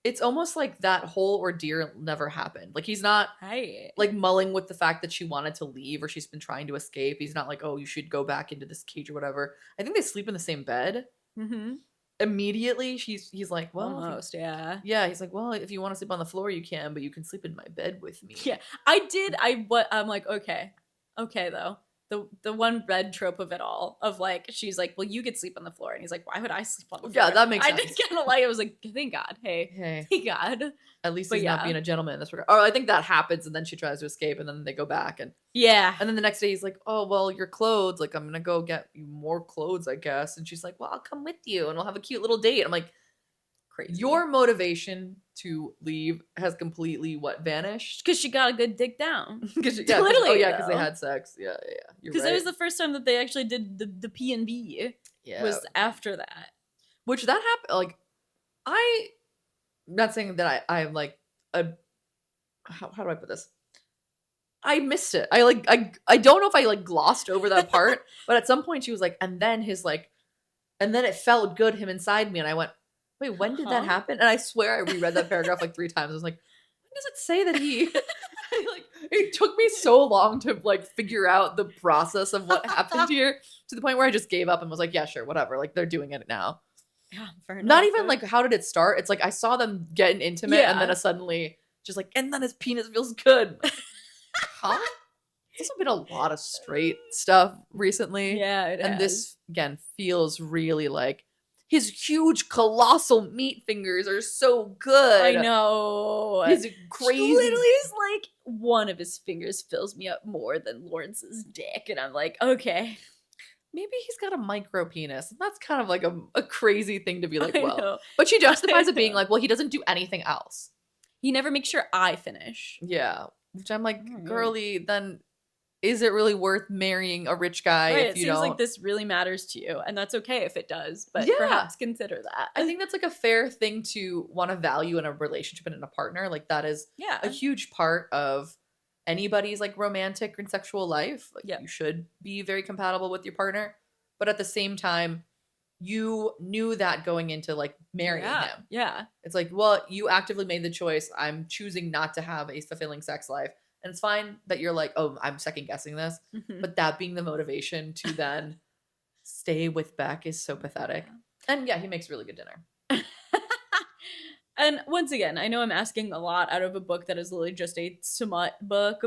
It's almost like that whole ordeal never happened. Like, he's not Right. like mulling with the fact that she wanted to leave or she's been trying to escape. He's not like, oh, you should go back into this cage or whatever. I think they sleep in the same bed. Mm-hmm. Immediately, he's like, well, Almost, yeah. Yeah, he's like, well, if you want to sleep on the floor, you can, but you can sleep in my bed with me. Yeah, I'm like, okay though. The one bed trope of it all, of like, she's like, well, you could sleep on the floor, and he's like, why would I sleep on the floor? Yeah, that makes sense. I just kind of like, I was like, thank God, hey, thank God. At least he's not being a gentleman in this regard. Or I think that happens, and then she tries to escape, and then they go back, and yeah, and then the next day he's like, oh well, your clothes, like I'm gonna go get you more clothes, I guess, and she's like, well, I'll come with you, and we'll have a cute little date. I'm like, crazy. Your motivation to leave has completely vanished? Because she got a good dick down. Because Literally, because they had sex. Yeah. Because it was the first time that they actually did the P&B. Yeah. Was after that. Which that happened, like, I'm not saying that I'm like how do I put this? I missed it. I don't know if I like glossed over that part, but at some point she was like, and then it felt good him inside me, and I went, wait, when did that happen? And I swear I reread that paragraph like 3 times. I was like, when does it say that he like, it took me so long to like figure out the process of what happened here, to the point where I just gave up and was like, yeah, sure, whatever. Like, they're doing it now. Yeah, fair enough. Not even like, how did it start? It's like I saw them getting intimate, and then suddenly just like, and then his penis feels good. Huh? There's been a lot of straight stuff recently. Yeah, and this again feels really like his huge colossal meat fingers are so good. I know. His crazy. Literally is like, one of his fingers fills me up more than Lawrence's dick, and I'm like, okay. Maybe he's got a micro penis. That's kind of like a crazy thing to be like, I well. know. But she justifies it being like, well, he doesn't do anything else. He never makes sure I finish. Yeah. Which I'm like, girly, then is it really worth marrying a rich guy if you don't? It seems like this really matters to you, and that's okay if it does, but perhaps consider that. I think that's like a fair thing to want to value in a relationship and in a partner. Like, that is a huge part of anybody's like romantic and sexual life. Like, you should be very compatible with your partner, but at the same time, you knew that going into like marrying him. Yeah. It's like, well, you actively made the choice. I'm choosing not to have a fulfilling sex life. And it's fine that you're like, oh, I'm second guessing this. Mm-hmm. But that being the motivation to then stay with Beck is so pathetic. Yeah. And he makes really good dinner. And once again, I know I'm asking a lot out of a book that is literally just a smut book.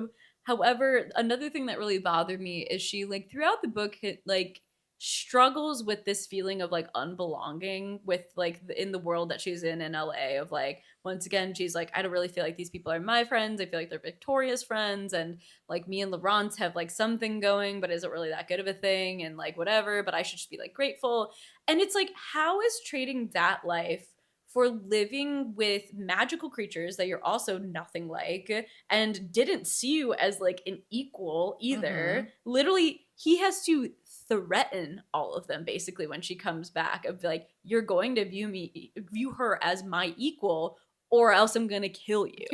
However, another thing that really bothered me is she, like, throughout the book, like, struggles with this feeling of like unbelonging with like in the world that she's in LA, of like, once again, she's like, I don't really feel like these people are my friends. I feel like they're Victoria's friends, and like me and Laurence have like something going, but is it really that good of a thing, and like whatever, but I should just be like grateful. And it's like, how is trading that life for living with magical creatures that you're also nothing like and didn't see you as like an equal either? Literally, he has to threaten all of them basically when she comes back, of like, you're going to view her as my equal, or else I'm gonna kill you.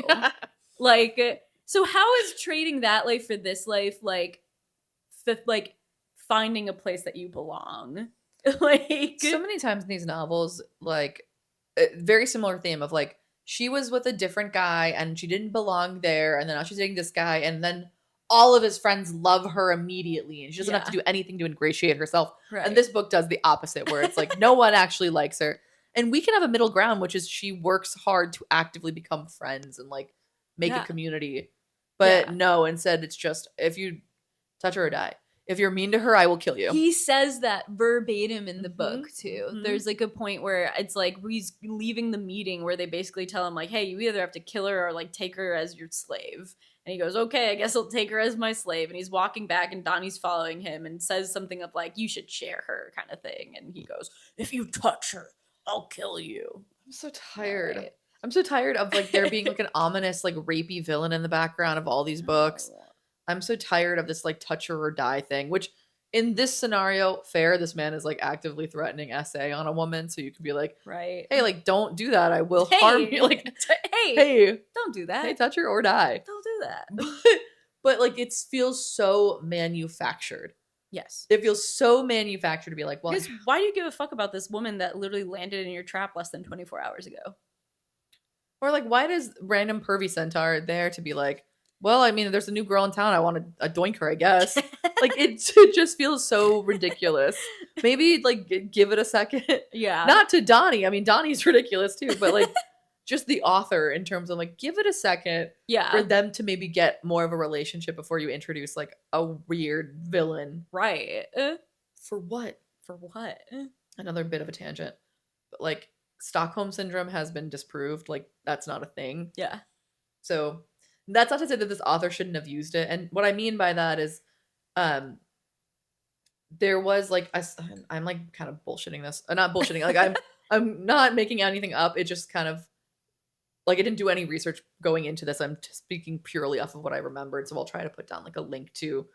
Like, so how is trading that life for this life like finding a place that you belong? Like, so many times in these novels, like, very similar theme of like, she was with a different guy and she didn't belong there, and then now she's dating this guy, and then all of his friends love her immediately, and she doesn't have to do anything to ingratiate herself. Right. And this book does the opposite, where it's like, no one actually likes her. And we can have a middle ground, which is she works hard to actively become friends and like make a community. But no, instead it's just, if you touch her or die. If you're mean to her, I will kill you. He says that verbatim in the book too. There's like a point where it's like he's leaving the meeting where they basically tell him like, hey, you either have to kill her or like take her as your slave. And he goes, okay, I guess I'll take her as my slave. And he's walking back, and Donnie's following him and says something of like, you should share her, kind of thing. And he goes, if you touch her, I'll kill you. I'm so tired. Right. I'm so tired of like there being like an ominous like rapey villain in the background of all these books. I'm so tired of this like touch her or die thing, which in this scenario, fair, this man is like actively threatening SA on a woman. So you could be like, right, hey, like, don't do that. I will harm you. Like, hey, don't do that. Hey, touch her or die. Don't do that. but like it feels so manufactured. Yes. It feels so manufactured to be like, well, because why do you give a fuck about this woman that literally landed in your trap less than 24 hours ago? or like, why does random pervy centaur there to be like, well, I mean, there's a new girl in town. I want to doink her, I guess. Like it just feels so ridiculous. Maybe like give it a second. Yeah. Not to Donnie. I mean, Donnie's ridiculous too, but like just the author in terms of like give it a second Yeah. for them to maybe get more of a relationship before you introduce like a weird villain. Right. For what? For what? Another bit of a tangent. But like Stockholm syndrome has been disproved. Like that's not a thing. Yeah. So that's not to say that this author shouldn't have used it. And what I mean by that is there was like I'm like kind of bullshitting this. Not bullshitting. Like I'm not making anything up. It just kind of like I didn't do any research going into this. I'm just speaking purely off of what I remembered. So I'll try to put down like a link to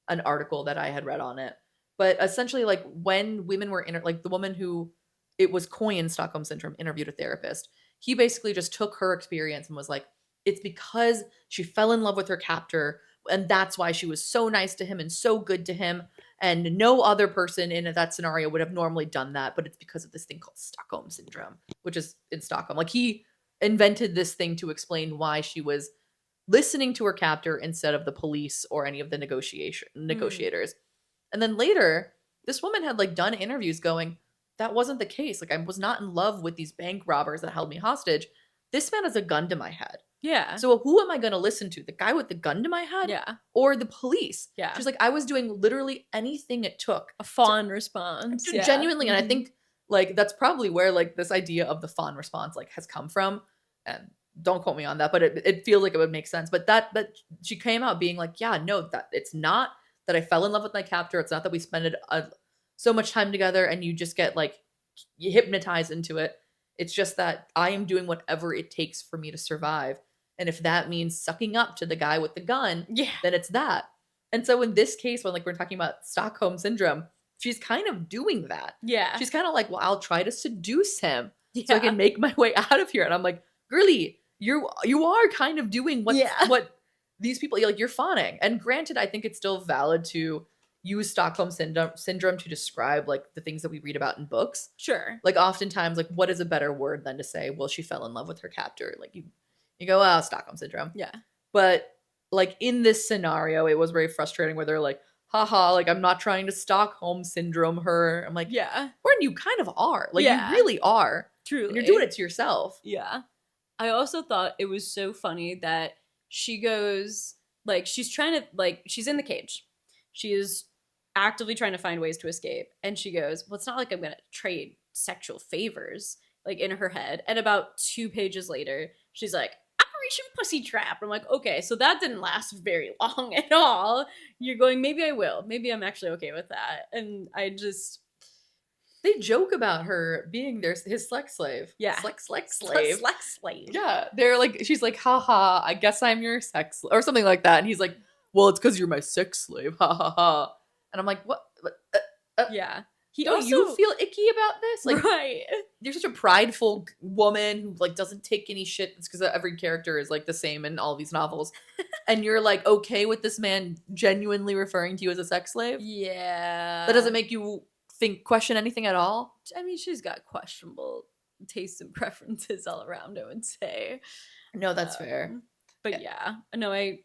an article that I had read on it. But essentially, like when women were like the woman who it was Coyne Stockholm syndrome interviewed a therapist. He basically just took her experience and was like, it's because she fell in love with her captor, and that's why she was so nice to him and so good to him. And no other person in that scenario would have normally done that, but it's because of this thing called Stockholm syndrome, which is in Stockholm. Like he invented this thing to explain why she was listening to her captor instead of the police or any of the negotiators. And then later, this woman had like done interviews going, that wasn't the case. Like I was not in love with these bank robbers that held me hostage. This man has a gun to my head. Yeah. So who am I going to listen to? The guy with the gun to my head? Yeah. Or the police? Yeah. She's like, I was doing literally anything it took. A fawn response. Yeah. Genuinely. And I think like that's probably where like this idea of the fawn response like has come from. And don't quote me on that, but it feels like it would make sense. But that she came out being like, yeah, no, that it's not that I fell in love with my captor. It's not that we spent so much time together and you just get like hypnotized into it. It's just that I am doing whatever it takes for me to survive. And if that means sucking up to the guy with the gun, then it's that. And so in this case, when like we're talking about Stockholm syndrome, she's kind of doing that. Yeah. She's kind of like, well, I'll try to seduce him so I can make my way out of here. And I'm like, girly, you are kind of doing what these people like. You're fawning. And granted, I think it's still valid to use Stockholm syndrome to describe like the things that we read about in books. Sure. Like oftentimes, like what is a better word than to say, well, she fell in love with her captor. Like you go, oh, Stockholm syndrome. Yeah. But like in this scenario, it was very frustrating where they're like, haha, like I'm not trying to Stockholm syndrome her. I'm like, yeah. Or you kind of are. Like you really are. Truly. And you're doing it to yourself. Yeah. I also thought it was so funny that she goes, like, she's trying to, like, she's in the cage. She is actively trying to find ways to escape. And she goes, well, it's not like I'm going to trade sexual favors, like, in her head. And about 2 pages later, she's like, Operation Pussy Trap. I'm like, okay, so that didn't last very long at all. You're going, maybe I will. Maybe I'm actually okay with that. And I just... They joke about her being his sex slave. Yeah. Sex slave. Yeah. They're like, she's like, haha, I guess I'm your sex or something like that. And he's like, well, it's because you're my sex slave. Ha ha ha. And I'm like, what? Yeah. Don't you feel icky about this? Like, right. You're such a prideful woman who like doesn't take any shit. It's because every character is like the same in all these novels. And you're like okay with this man genuinely referring to you as a sex slave? Yeah. That doesn't make you question anything at all? I mean, she's got questionable tastes and preferences all around, I would say. No, that's fair. But yeah, no, I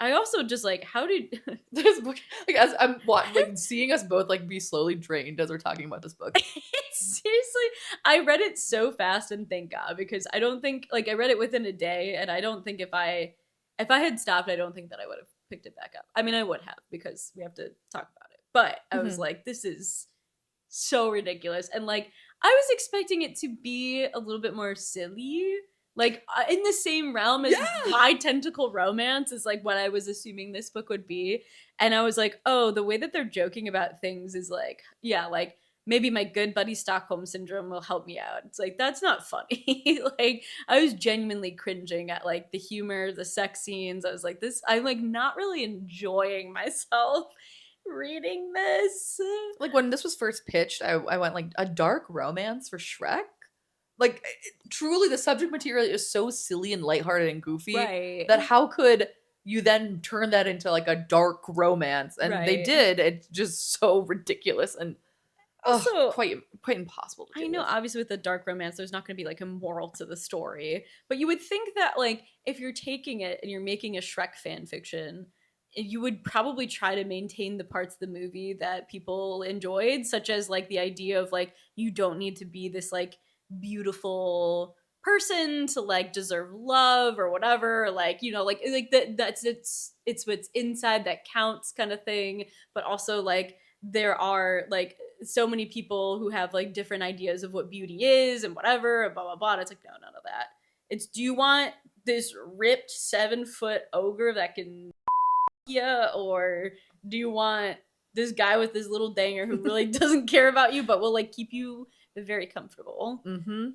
also just like, how did this book, like as I'm like seeing us both like be slowly drained as we're talking about this book. Seriously, I read it so fast, and thank God, because I don't think, like, I read it within a day, and I don't think if I had stopped, I don't think that I would have picked it back up. I mean, I would have, because we have to talk about it. But I was like, this is so ridiculous. And like, I was expecting it to be a little bit more silly. Like, in the same realm as high tentacle romance is like what I was assuming this book would be. And I was like, oh, the way that they're joking about things is like, yeah, like maybe my good buddy Stockholm syndrome will help me out. It's like, that's not funny. Like, I was genuinely cringing at like the humor, the sex scenes. I was like, I'm like not really enjoying myself reading this. Like when this was first pitched, I went like a dark romance for Shrek. Like truly the subject material is so silly and lighthearted and goofy that how could you then turn that into like a dark romance, and they did. It's just so ridiculous and also quite impossible to I know, with. obviously with the dark romance, there's not going to be like a moral to the story, but you would think that like if you're taking it and you're making a Shrek fan fiction, you would probably try to maintain the parts of the movie that people enjoyed, such as like the idea of like you don't need to be this like beautiful person to like deserve love or whatever, like like that's it's what's inside that counts kind of thing, but also like there are like so many people who have like different ideas of what beauty is and whatever, and blah blah blah. And it's like, no, none of that. It's, do you want this ripped 7-foot ogre that can yeah, or do you want this guy with this little danger who really doesn't care about you but will like keep you very comfortable? Mm-hmm.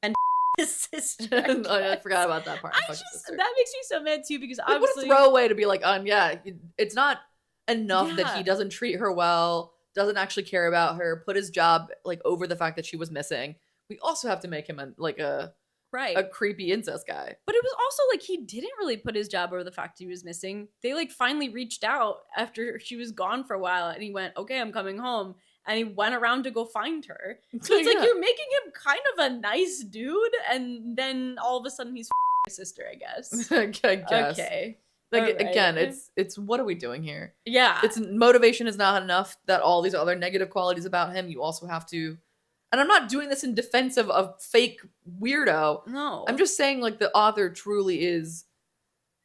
And his sister. I forgot about that part. That makes me so mad too, because obviously what a throwaway to be like, yeah, it's not enough that he doesn't treat her well, doesn't actually care about her, put his job like over the fact that she was missing. We also have to make him a creepy incest guy. But it was also like he didn't really put his job over the fact he was missing. They like finally reached out after she was gone for a while, and he went, okay, I'm coming home. And he went around to go find her. So it's like you're making him kind of a nice dude, and then all of a sudden he's my sister, I guess. I guess. Okay. Like again, it's what are we doing here? Yeah. It's motivation is not enough, that all these other negative qualities about him, you also have to. And I'm not doing this in defense of a fake weirdo. No. I'm just saying like the author truly is.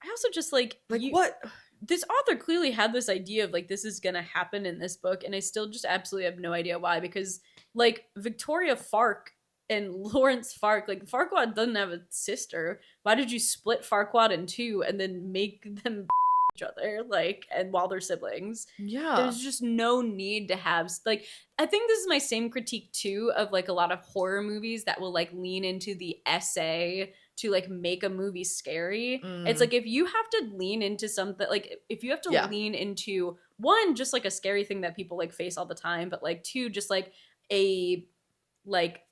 I also just like what? This author clearly had this idea of like this is gonna happen in this book, and I still just absolutely have no idea why, because like Victoria Fark and Lawrence Fark, like Farquaad doesn't have a sister. Why did you split Farquaad in two and then make them each other, like, and while they're siblings? Yeah, there's just no need to have like, I think this is my same critique too of like a lot of horror movies that will like lean into the essay to like make a movie scary. It's like if you have to lean into something, like if you have to lean into one, just like a scary thing that people like face all the time, but like two, just like a like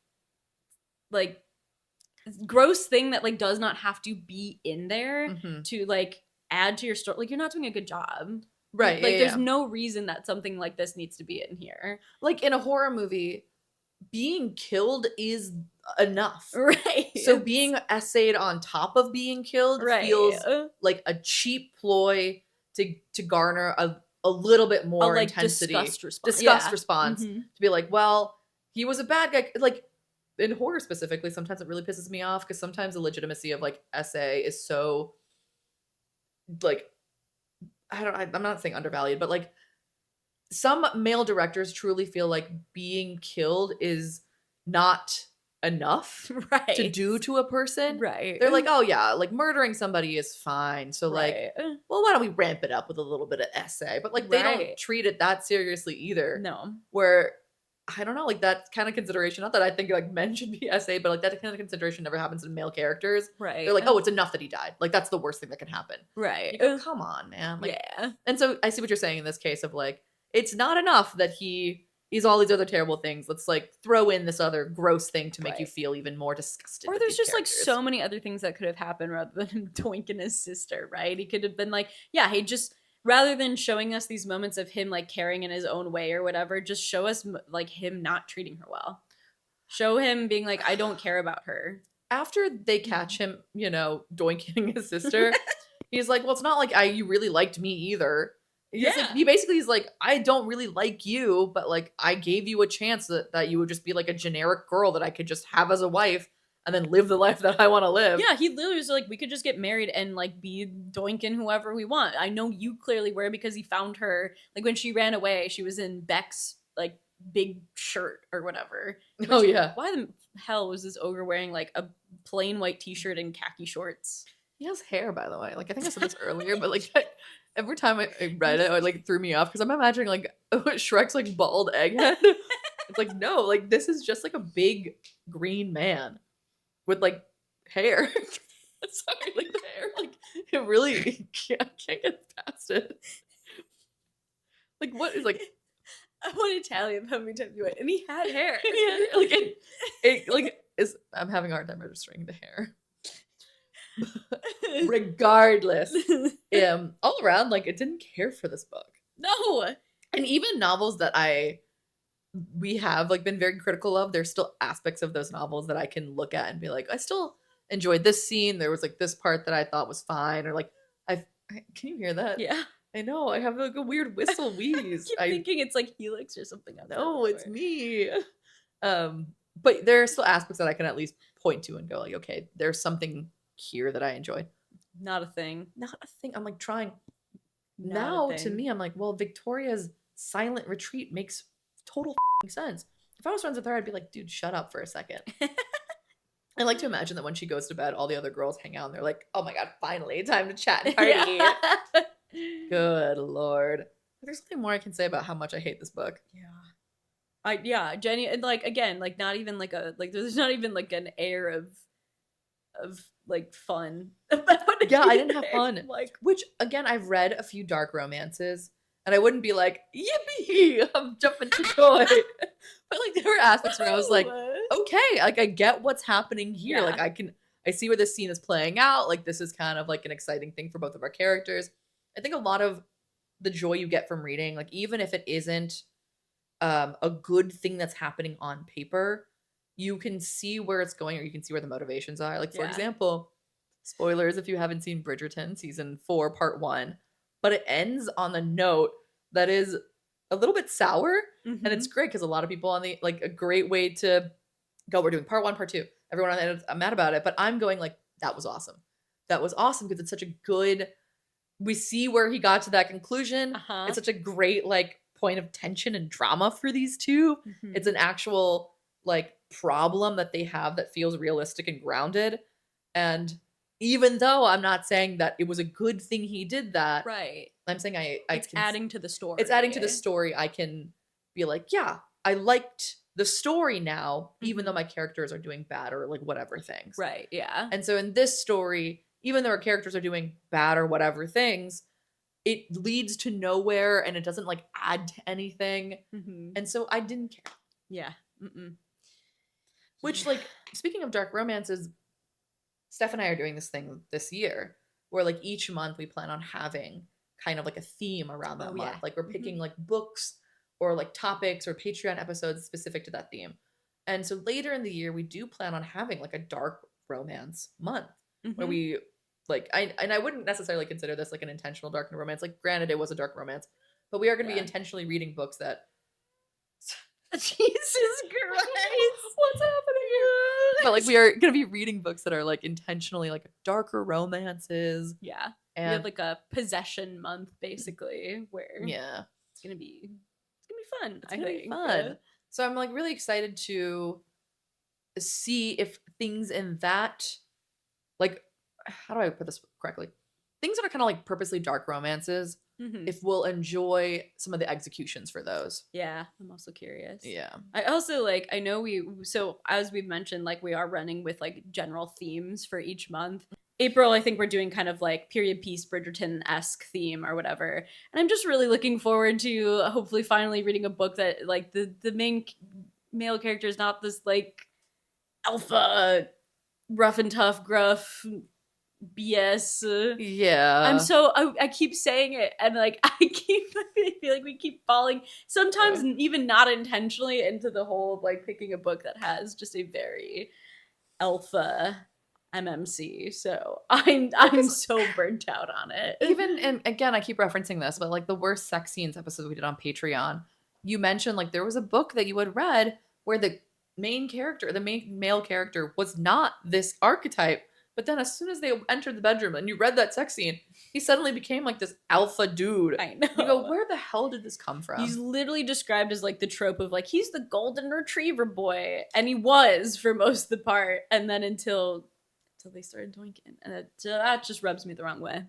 gross thing that like does not have to be in there to like add to your story, like you're not doing a good job. Right. Like there's no reason that something like this needs to be in here. Like in a horror movie, being killed is enough. Right. So being essayed on top of being killed feels like a cheap ploy to garner a little bit more like intensity. Disgust response. To be like, well, he was a bad guy. Like in horror specifically, sometimes it really pisses me off because sometimes the legitimacy of like essay is so like, I'm not saying undervalued, but like some male directors truly feel like being killed is not enough to do to a person. Right. They're like, oh yeah, like murdering somebody is fine. So like, well, why don't we ramp it up with a little bit of essay? But like they don't treat it that seriously either. No. Where I don't know, like that kind of consideration, not that I think like men should be essay, but like that kind of consideration never happens in male characters. Right. They're like, oh, it's enough that he died. Like that's the worst thing that can happen. Right. You go, come on, man. Like, yeah. And so I see what you're saying in this case of like, it's not enough that he's all these other terrible things. Let's like throw in this other gross thing to make you feel even more disgusted. Or there's just characters. Like so many other things that could have happened rather than him doinking his sister, right? He could have been like, yeah, he just, rather than showing us these moments of him like caring in his own way or whatever, just show us like him not treating her well. Show him being like, I don't care about her. After they catch him, you know, doinking his sister, he's like, well, it's not like you really liked me either. He basically is like, I don't really like you, but like I gave you a chance that you would just be like a generic girl that I could just have as a wife and then live the life that I want to live. Yeah, he literally was like, we could just get married and like be doinking whoever we want. I know you clearly were, because he found her, like when she ran away, she was in Beck's like big shirt or whatever. Why the hell was this ogre wearing like a plain white t-shirt and khaki shorts? He has hair, by the way. Like I think I said this earlier, but like every time I read it, it like threw me off because I'm imagining like Shrek's like bald egghead. It's like, no, like this is just like a big green man with like hair. Sorry, like the hair, like it really can't get past it. Like what is like? I want to tell you how many times you went, and he had hair. Yeah, like it like is. I'm having a hard time registering the hair. Regardless, all around, like, I didn't care for this book. No. And even novels that we have like been very critical of, there's still aspects of those novels that I can look at and be like, I still enjoyed this scene. There was like this part that I thought was fine, or like can you hear that? Yeah. I know. I have like a weird whistle wheeze. I'm thinking it's like Helix or something. No, it's me. But there are still aspects that I can at least point to and go like, okay, there's something here that I enjoyed. Not a thing. Not a thing. I'm like trying. Not Now a to thing. me, I'm like, well, Victoria's silent retreat makes total sense. If I was friends with her, I'd be like, dude, shut up for a second. I like to imagine that when she goes to bed, all the other girls hang out and they're like, oh my god, finally, time to chat and party. Yeah. Good lord. There's nothing more I can say about how much I hate this book. Jenny, and like again, like not even like there's not even like an air of like fun about it. Yeah, I didn't have fun. Like, which again, I've read a few dark romances, and I wouldn't be like, yippee, I'm jumping to joy. But like there were aspects where I was like, okay, like I get what's happening here. Yeah. Like I see where this scene is playing out. Like this is kind of like an exciting thing for both of our characters. I think a lot of the joy you get from reading, like even if it isn't a good thing that's happening on paper, you can see where it's going, or you can see where the motivations are. Like for example, spoilers if you haven't seen Bridgerton season 4 part 1, but it ends on a note that is a little bit sour, and it's great because a lot of people on the like a great way to go, we're doing part 1 part 2, everyone on the end, I'm mad about it, but I'm going like that was awesome because it's such a good, we see where he got to that conclusion. It's such a great like point of tension and drama for these two. It's an actual like problem that they have that feels realistic and grounded. And even though I'm not saying that it was a good thing he did that, right, I'm saying it's adding to the story. It's adding to the story. I can be like, yeah, I liked the story now, even though my characters are doing bad or like whatever things. Right, yeah. And so in this story, even though our characters are doing bad or whatever things, it leads to nowhere and it doesn't like add to anything. And so I didn't care. Yeah. Which, like, speaking of dark romances, Steph and I are doing this thing this year where like each month we plan on having kind of like a theme around that month. Like we're picking like books or like topics or Patreon episodes specific to that theme. And so later in the year, we do plan on having like a dark romance month where we like, I wouldn't necessarily consider this like an intentional dark romance. Like granted, it was a dark romance, but we are going to be intentionally reading books that Jesus Christ, what's happening here? But like we are going to be reading books that are like intentionally like darker romances. Yeah. And we have like a possession month basically where it's gonna be fun. It's gonna be fun. So I'm like really excited to see if things in that, like, how do I put this correctly? Things that are kind of like purposely dark romances, if we'll enjoy some of the executions for those. Yeah, I'm also curious. Yeah. I also like, I know so as we've mentioned, like we are running with like general themes for each month. April, I think we're doing kind of like period piece Bridgerton-esque theme or whatever. And I'm just really looking forward to hopefully finally reading a book that like the main male character is not this like alpha, rough and tough, gruff BS. Yeah. I keep saying it and like I feel like we keep falling sometimes even not intentionally into the whole of like picking a book that has just a very alpha MMC. So I'm so burnt out on it. Even, and again, I keep referencing this, but like the worst sex scenes episode we did on Patreon, you mentioned like there was a book that you had read where the main male character was not this archetype, but then as soon as they entered the bedroom and you read that sex scene, he suddenly became like this alpha dude. I know. You go, where the hell did this come from? He's literally described as like the trope of like he's the golden retriever boy, and he was for most of the part, and then until they started doinking, and that just rubs me the wrong way.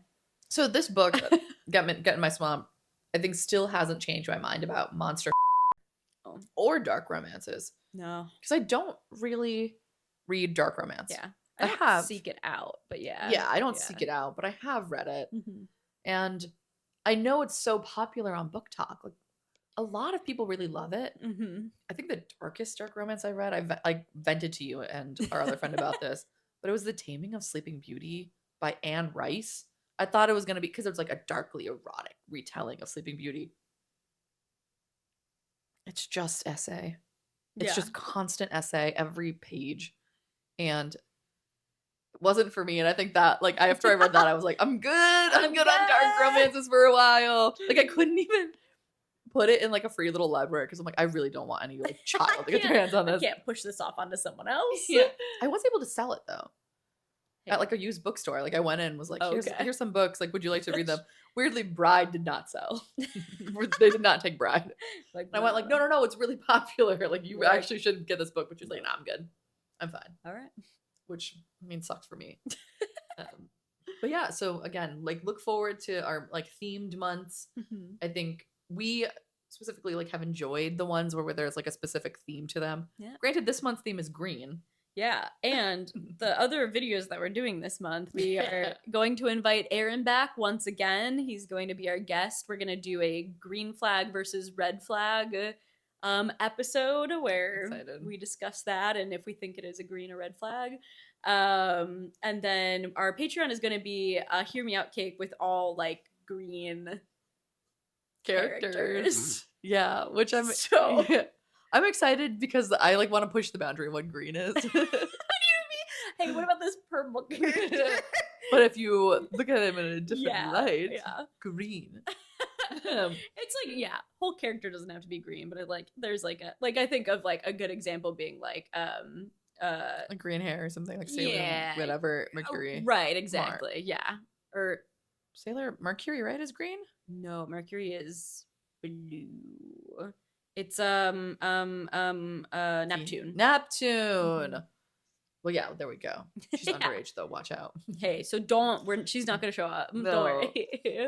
So this book, Get in My Swamp, I think still hasn't changed my mind about monster or dark romances. No, because I don't really read dark romance. Yeah, I have seek it out, but I don't seek it out, but I have read it, and I know it's so popular on Book Talk. Like a lot of people really love it. I think the darkest dark romance I read, I vented to you and our other friend about this. But it was The Taming of Sleeping Beauty by Anne Rice. I thought it was going to be, because it was like a darkly erotic retelling of Sleeping Beauty. It's just essay. It's just constant essay every page. And it wasn't for me. And I think that, like, after I read that, I was like, I'm good. I'm good on dark romances for a while. Like, I couldn't even put it in like a free little library because I'm like, I really don't want any like child to get their hands on this. I can't push this off onto someone else. Yeah. I was able to sell it though. At like a used bookstore. Like I went in and was like, here's some books. Like, would you like to read them? Weirdly, Bride did not sell. They did not take Bride. Like, I went like, no, it's really popular. Like, you actually should get this book. But she's like, no, I'm good. I'm fine. All right. Which, I mean, sucks for me. But yeah, so again, like, look forward to our like themed months. I think we specifically like have enjoyed the ones where there's like a specific theme to them. Yeah. Granted, this month's theme is green. Yeah, and the other videos that we're doing this month, we are going to invite Aaron back once again. He's going to be our guest. We're going to do a green flag versus red flag episode where we discuss that and if we think it is a green or red flag. And then our Patreon is going to be a Hear Me Out cake with all like green characters. Yeah, which I'm I'm excited because I like want to push the boundary of what green is. Hey, what about this purple character? But if you look at him in a different light, green. It's like, whole character doesn't have to be green, but there's like a, like, I think of like a good example being like like green hair or something, like Sailor whatever Mercury. Right, exactly. Yeah. Or Sailor Mercury, right, is green? No, Mercury is blue. It's Neptune. Neptune. Well, yeah, there we go. She's underage though. Watch out. Hey, so she's not gonna show up. No. Don't worry.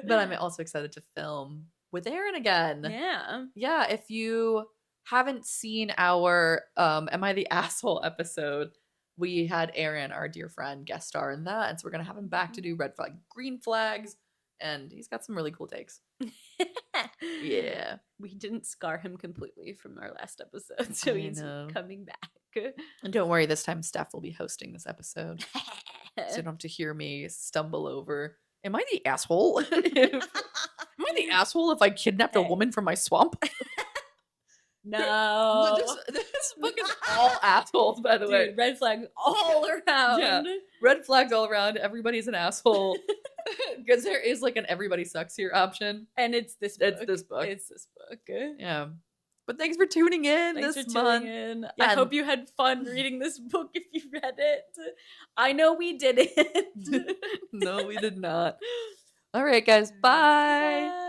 But I'm also excited to film with Aaron again. Yeah. Yeah, if you haven't seen our Am I the Asshole episode, we had Aaron, our dear friend, guest star in that. And so we're gonna have him back to do red flag, green flags, and he's got some really cool takes. Yeah. We didn't scar him completely from our last episode, so he's coming back. And don't worry, this time Steph will be hosting this episode. So you don't have to hear me stumble over. Am I the asshole? Am I the asshole if I kidnapped a woman from my swamp? No. This book is all assholes, by the way. Red flags all around. Yeah. Red flags all around. Everybody's an asshole. Because there is like an everybody sucks here option. And it's this book. It's this book. Yeah. But thanks for tuning in this month. Yeah, I hope you had fun reading this book if you read it. I know we didn't. No, we did not. All right, guys. Bye.